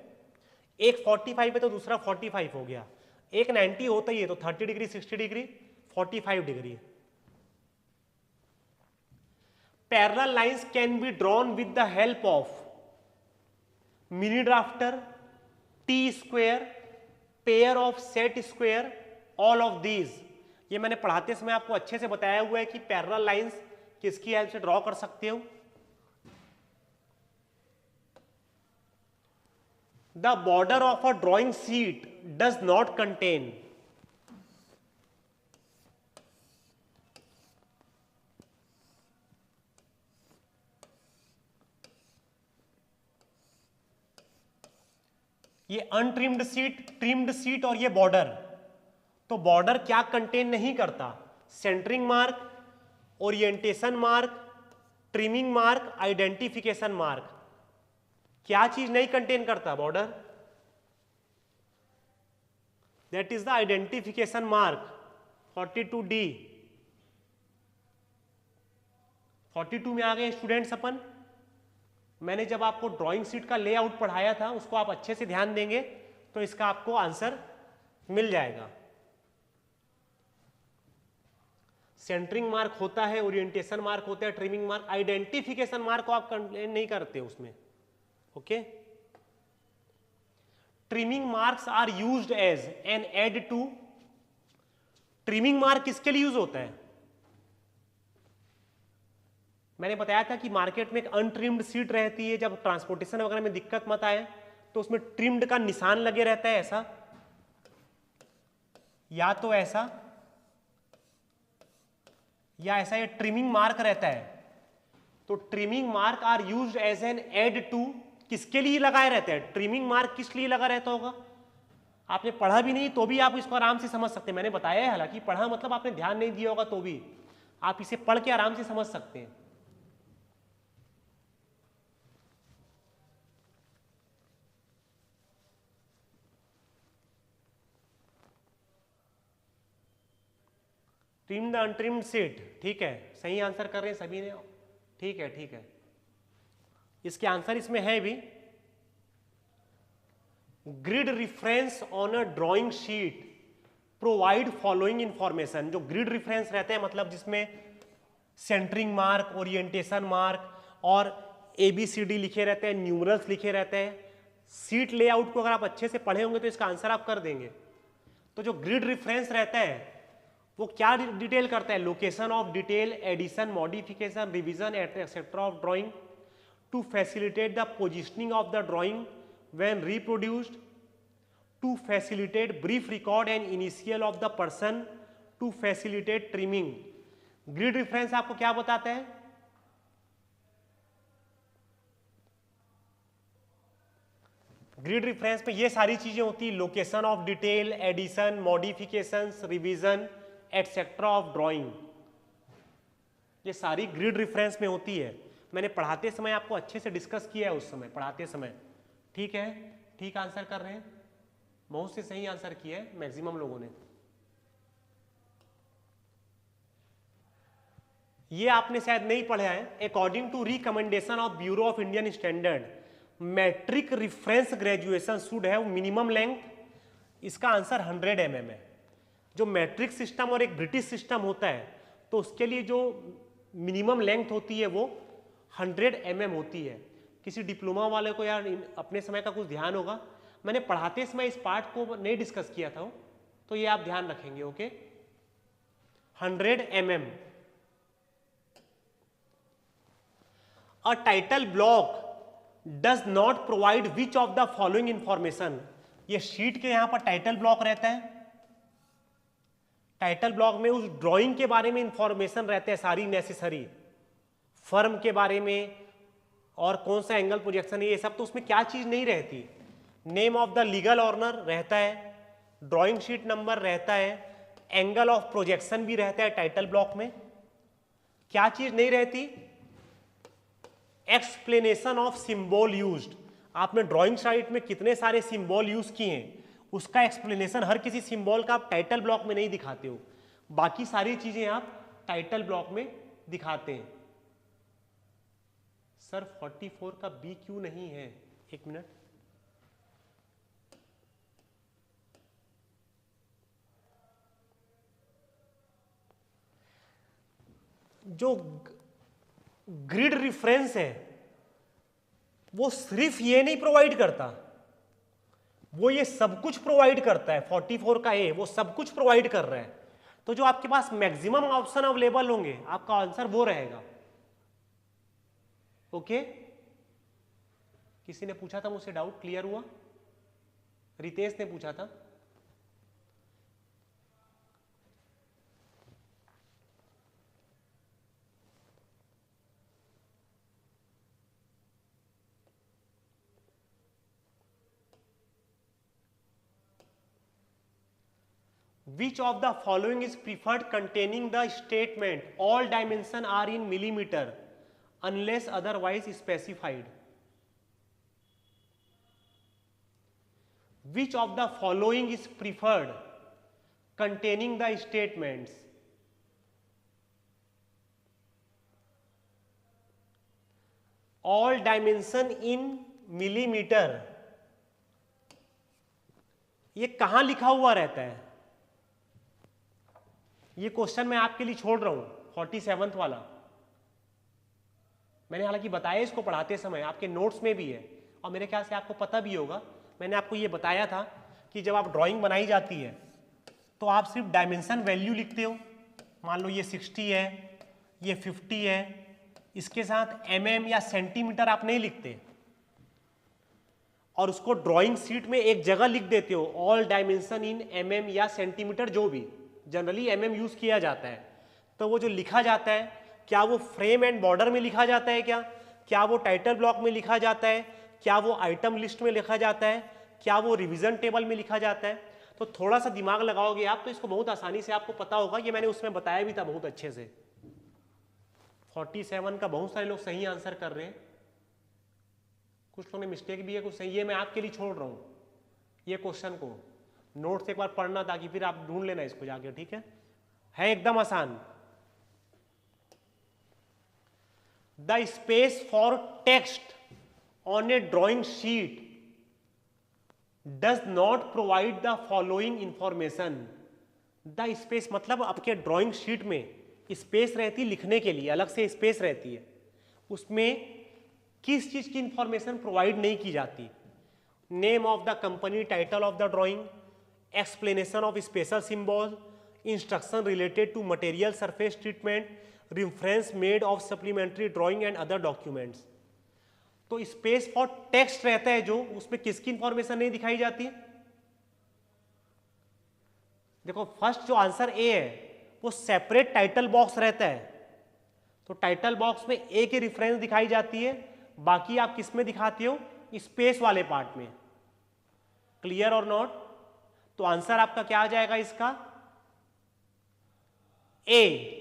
एक 45 है तो दूसरा 45 हो गया, एक 90 होता ही है, तो 30 degree 60 degree 45 degree. Parallel lines can be drawn with the help of mini drafter, T square, pair of set square, all of these. ये मैंने पढ़ाते समय आपको अच्छे से बताया हुआ है कि पैरेलल लाइंस किसकी हेल्प से ड्रॉ कर सकते हो। The border of a drawing sheet does not contain, ये अनट्रिम्ड सीट, ट्रिम्ड सीट और ये बॉर्डर, तो बॉर्डर क्या कंटेन नहीं करता, centring mark, orientation mark, trimming mark, identification mark, क्या चीज नहीं कंटेन करता border, that is the identification mark. 42D, 42 में आ गए स्टूडेंट्स अपन। मैंने जब आपको ड्राइंग शीट का लेआउट पढ़ाया था, उसको आप अच्छे से ध्यान देंगे तो इसका आपको आंसर मिल जाएगा। सेंटरिंग मार्क होता है, ओरिएंटेशन मार्क होता है, ट्रिमिंग मार्क, आइडेंटिफिकेशन मार्क को आप कंप्लेन नहीं करते उसमें, ओके। Trimming marks are used as an aid to, trimming mark किसके लिए यूज होता है, मैंने बताया था कि मार्केट में एक अनट्रिम्ड सीट रहती है, जब ट्रांसपोर्टेशन वगैरह में दिक्कत मत आए तो उसमें ट्रिम्ड का निशान लगे रहता है, ऐसा या तो ऐसा या ऐसा, ये ट्रिमिंग मार्क रहता है। तो trimming mark are used as an aid to, किसके लिए लगाए रहते हैं, ट्रिमिंग मार्क किस लिए लगा रहता होगा, आपने पढ़ा भी नहीं तो भी आप इसको आराम से समझ सकते हैं। मैंने बताया है, हालांकि पढ़ा मतलब आपने ध्यान नहीं दिया होगा तो भी आप इसे पढ़ के आराम से समझ सकते हैं। ट्रिम द अनट्रिम्ड सीट, ठीक है, सही आंसर कर रहे हैं सभी ने, ठीक है ठीक है। इसके आंसर इसमें है भी, grid reference on a drawing sheet provide following information. जो ग्रिड रेफरेंस रहते हैं मतलब जिसमें सेंटरिंग मार्क, ओरिएंटेशन मार्क और ABCD लिखे रहते हैं, न्यूमरल्स लिखे रहते हैं। सीट लेआउट को अगर आप अच्छे से पढ़े होंगे तो इसका आंसर आप कर देंगे। तो जो ग्रिड रेफरेंस रहता है वो क्या डिटेल करता है, location of detail, addition, modification, revision etcetera of drawing to facilitate the positioning of the drawing when reproduced, to facilitate brief record and initial of the person, to facilitate trimming. Grid reference आपको क्या बताता है, grid reference में ये सारी चीजें होती है, location of detail, addition, modifications, revision etcetera of drawing, ये सारी ग्रिड रेफरेंस में होती है। मैंने पढ़ाते समय आपको अच्छे से डिस्कस किया है उस समय पढ़ाते समय, ठीक है, ठीक आंसर कर रहे हैं, बहुत से सही आंसर किए हैं मैक्सिमम लोगों ने। ये आपने शायद नहीं पढ़ा है, according to recommendation of bureau of Indian standard metric reference graduation should have minimum length, इसका आंसर 100 mm है। जो मैट्रिक सिस्टम और एक ब्रिटिश सिस्टम होता है तो उसके लिए जो मिनिमम लेंथ होती है वो 100 mm होती है। किसी डिप्लोमा वाले को यार अपने समय का कुछ ध्यान होगा, मैंने पढ़ाते समय इस पार्ट को नहीं डिस्कस किया था, तो ये आप ध्यान रखेंगे, okay, 100 mm। A title block does not provide which of the following information, ये शीट के यहां पर टाइटल ब्लॉक रहता है, टाइटल ब्लॉक में उस ड्राइंग के बारे में इंफॉर्मेशन रहते हैं सारी नेसेसरी, फर्म के बारे में और कौन सा एंगल प्रोजेक्शन है ये सब, तो उसमें क्या चीज नहीं रहती, name of the legal owner रहता है, ड्राइंग शीट नंबर रहता है, एंगल ऑफ प्रोजेक्शन भी रहता है टाइटल ब्लॉक में। क्या चीज नहीं रहती, एक्सप्लेनेशन ऑफ सिंबल यूज्ड, आपने ड्राइंग साइट में कितने सारे सिंबल यूज किए हैं उसका एक्सप्लेनेशन हर किसी सिंबल का आप टाइटल ब्लॉक में नहीं दिखाते हो, बाकी सारी चीजें आप टाइटल ब्लॉक में दिखाते हैं। सर 44 का बी क्यों नहीं है, एक मिनट, जो ग्रिड रेफरेंस है वो सिर्फ ये नहीं प्रोवाइड करता, वो ये सब कुछ प्रोवाइड करता है। 44 का ए वो सब कुछ प्रोवाइड कर रहा है, तो जो आपके पास मैक्सिमम ऑप्शन अवेलेबल होंगे आपका आंसर वो रहेगा, ओके। किसी ने पूछा था मुझसे, डाउट क्लियर हुआ, रितेश ने पूछा था। Which of the following is preferred containing the statement all dimensions are in millimeter unless otherwise specified? Which of the following is preferred containing the statements all dimension in millimeter? ये कहां लिखा हुआ रहता है, ये क्वेश्चन मैं आपके लिए छोड़ रहा हूं 47th वाला, मैंने हालांकि बताया इसको पढ़ाते समय, आपके नोट्स में भी है और मेरे ख्याल से आपको पता भी होगा। मैंने आपको ये बताया था कि जब आप ड्राइंग बनाई जाती है तो आप सिर्फ डायमेंशन वैल्यू लिखते हो, मान लो ये 60 है, ये 50 है, इसके साथ mm या सेंटीमीटर आप नहीं लिखते और उसको ड्राइंग शीट में एक जगह लिख देते हो ऑल डायमेंशन इन mm या सेंटीमीटर, जो भी जनरली mm यूज किया जाता है। तो वो जो लिखा जाता है क्या वो फ्रेम एंड बॉर्डर में लिखा जाता है, क्या वो टाइटल ब्लॉक में लिखा जाता है, क्या वो आइटम लिस्ट में लिखा जाता है, क्या वो रिवीजन टेबल में लिखा जाता है? तो थोड़ा सा दिमाग लगाओगे आप तो इसको बहुत आसानी से आपको पता होगा। ये मैंने उसमें बताया भी था बहुत अच्छे से। 47 का बहुत सारे लोग सही आंसर कर रहे हैं, कुछ लोगों ने मिस्टेक भी है, कुछ सही। ये मैं आपके लिए छोड़ रहा हूँ ये क्वेश्चन को, नोट्स एक बार पढ़ना ताकि फिर आप ढूंढ लेना इसको जाके, ठीक है। है एकदम आसान। The space for text on A drawing sheet does not provide the following information. The space मतलब आपके ड्राइंग शीट में स्पेस रहती है लिखने के लिए, अलग से स्पेस रहती है, उसमें किस चीज की इंफॉर्मेशन प्रोवाइड नहीं की जाती। Name of the company, title of the drawing, explanation of special symbol, instruction related to material surface treatment, reference made of supplementary drawing and other documents. तो स्पेस फॉर टेक्स्ट रहता है जो, उसमें किसकी information नहीं दिखाई जाती। देखो फर्स्ट जो आंसर ए है वो सेपरेट टाइटल बॉक्स रहता है, तो टाइटल बॉक्स में ए की रिफरेंस दिखाई जाती है, बाकी आप किस में दिखाते हो, स्पेस वाले पार्ट में। क्लियर और नॉट? तो आंसर आपका क्या आ जाएगा इसका, ए।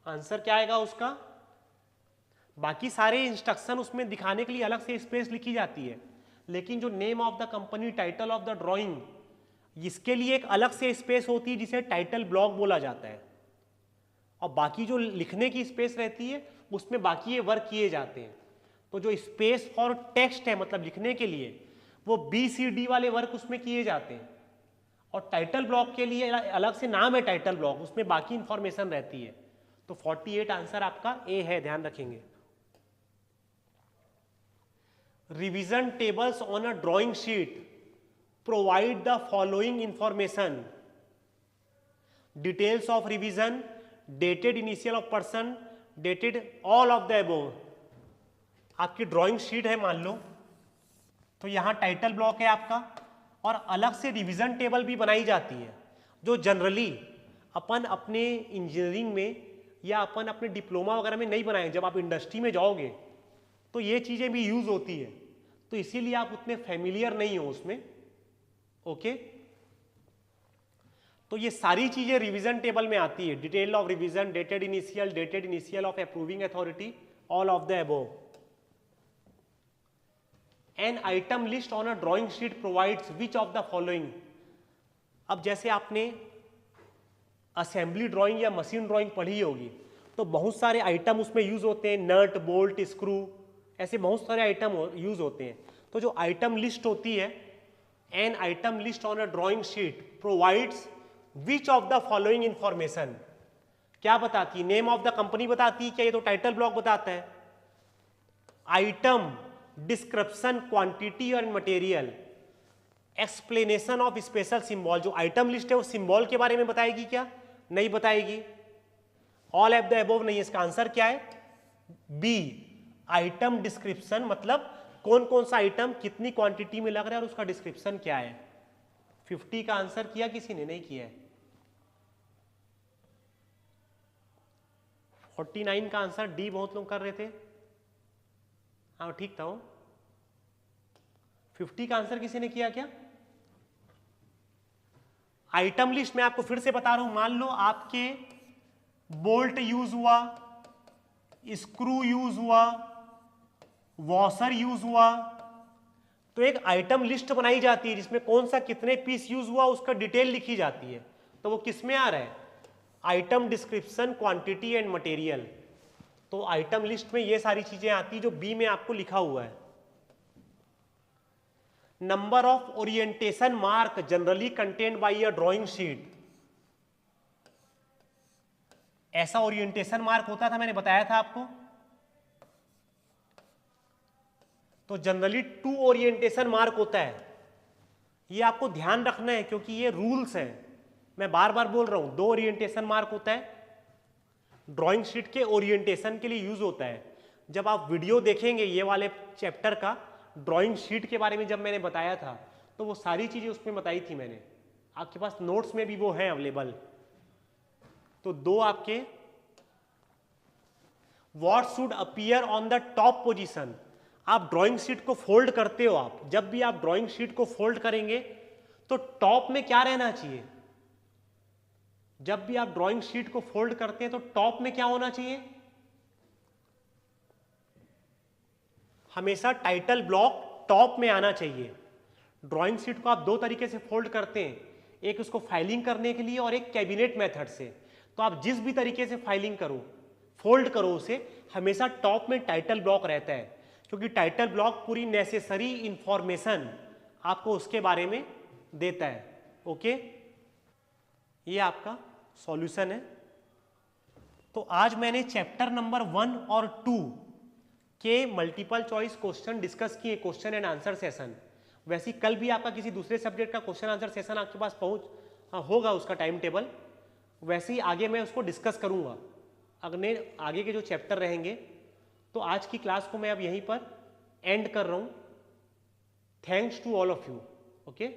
आंसर क्या आएगा उसका, बाकी सारे इंस्ट्रक्शन उसमें दिखाने के लिए अलग से स्पेस लिखी जाती है, लेकिन जो name of the company, title of the drawing, इसके लिए एक अलग से स्पेस होती है जिसे टाइटल ब्लॉक बोला जाता है, और बाकी जो लिखने की स्पेस रहती है उसमें बाकी ये वर्क किए जाते हैं। तो जो स्पेस फॉर टेक्स्ट है मतलब लिखने के लिए, वो BCD वाले वर्क उसमें किए जाते हैं, और टाइटल ब्लॉक के लिए अलग से नाम है टाइटल ब्लॉक, उसमें बाकी इंफॉर्मेशन रहती है। तो 48 आंसर आपका ए है, ध्यान रखेंगे। Revision tables on a drawing sheet provide the following information: details of revision, dated initial of person, dated all of the above। आपकी ड्राइंग शीट है मान लो, तो यहां टाइटल ब्लॉक है आपका, और अलग से रिवीजन टेबल भी बनाई जाती है, जो जनरली अपन अपने इंजीनियरिंग में या अपन अपने डिप्लोमा वगैरह में नहीं बनाए। जब आप इंडस्ट्री में जाओगे तो ये चीज़ें भी यूज होती है, तो इसीलिए आप उतने फैमिलियर नहीं हो उसमें। ओके, तो ये सारी चीजें रिवीजन टेबल में आती है, detail of revision, dated initial of approving authority, all of the above. An item list on a drawing sheet provides which of the following. अब जैसे आपने असेंबली ड्राइंग या मशीन ड्राइंग पढ़ी होगी, तो बहुत सारे आइटम उसमें यूज होते हैं, नट, बोल्ट, स्क्रू, ऐसे बहुत सारे आइटम यूज होते हैं। तो जो आइटम लिस्ट होती है, an item list on a drawing sheet provides which of the following information. क्या बताती है, नेम ऑफ द कंपनी बताती है क्या, ये तो टाइटल ब्लॉक बताता है। आइटम, डिस्क्रिप्शन, क्वांटिटी और material, explanation of special symbol. जो आइटम लिस्ट है वो सिंबल के बारे में बताएगी क्या, नहीं बताएगी। ऑल ऑफ द अबव नहीं है, इसका आंसर क्या है, बी। आइटम डिस्क्रिप्शन मतलब कौन कौन सा आइटम कितनी क्वांटिटी में लग रहा है और उसका डिस्क्रिप्शन क्या है। 50 का आंसर किया किसी ने, नहीं किया है। 49 का आंसर डी बहुत लोग कर रहे थे, हाँ ठीक था वो। 50 का आंसर किसी ने किया क्या। आइटम लिस्ट में आपको फिर से बता रहा हूं, मान लो आपके बोल्ट यूज हुआ, स्क्रू यूज हुआ, वॉशर यूज हुआ, तो एक आइटम लिस्ट बनाई जाती है जिसमें कौन सा कितने पीस यूज हुआ उसका डिटेल लिखी जाती है। तो वो किस में आ रहा है, item description, quantity and material. तो आइटम लिस्ट में ये सारी चीजें आती है जो बी में आपको लिखा हुआ है। Number of orientation mark generally contained by a drawing sheet. ऐसा ओरिएंटेशन मार्क होता था, मैंने बताया था आपको। तो जनरली 2 ओरिएंटेशन मार्क होता है, ये आपको ध्यान रखना है क्योंकि ये रूल्स हैं, मैं बार बार बोल रहा हूं। 2 ओरिएंटेशन मार्क होता है, ड्राइंग शीट के ओरिएंटेशन के लिए यूज होता है। जब आप वीडियो देखेंगे ये वाले चैप्टर का, ड्राइंग शीट के बारे में जब मैंने बताया था, तो वो सारी चीजें उसमें बताई थी मैंने, आपके पास नोट्स में भी वो है अवेलेबल। तो 2 आपके, what should appear on the top position. आप ड्राइंग शीट को फोल्ड करते हो, आप जब भी आप ड्राइंग शीट को फोल्ड करेंगे तो टॉप में क्या रहना चाहिए। जब भी आप ड्राइंग शीट को फोल्ड करते हैं तो टॉप में क्या होना चाहिए, हमेशा टाइटल ब्लॉक टॉप में आना चाहिए। ड्राइंग शीट को आप 2 तरीके से फोल्ड करते हैं, एक उसको फाइलिंग करने के लिए और एक कैबिनेट मेथड से। तो आप जिस भी तरीके से फाइलिंग करो, फोल्ड करो उसे, हमेशा टॉप में टाइटल ब्लॉक रहता है, क्योंकि टाइटल ब्लॉक पूरी नेसेसरी इंफॉर्मेशन आपको उसके बारे में देता है। ओके, ये आपका सॉल्यूशन है। तो आज मैंने चैप्टर नंबर 1 और 2 के मल्टीपल चॉइस क्वेश्चन डिस्कस किए, क्वेश्चन एंड आंसर सेशन। वैसे कल भी आपका किसी दूसरे सब्जेक्ट का क्वेश्चन आंसर सेशन आपके पास होगा, उसका टाइम टेबल, वैसे ही आगे मैं उसको डिस्कस करूंगा अगले आगे के जो चैप्टर रहेंगे। तो आज की क्लास को मैं अब यहीं पर एंड कर रहा हूं। Thanks to all of you. Okay.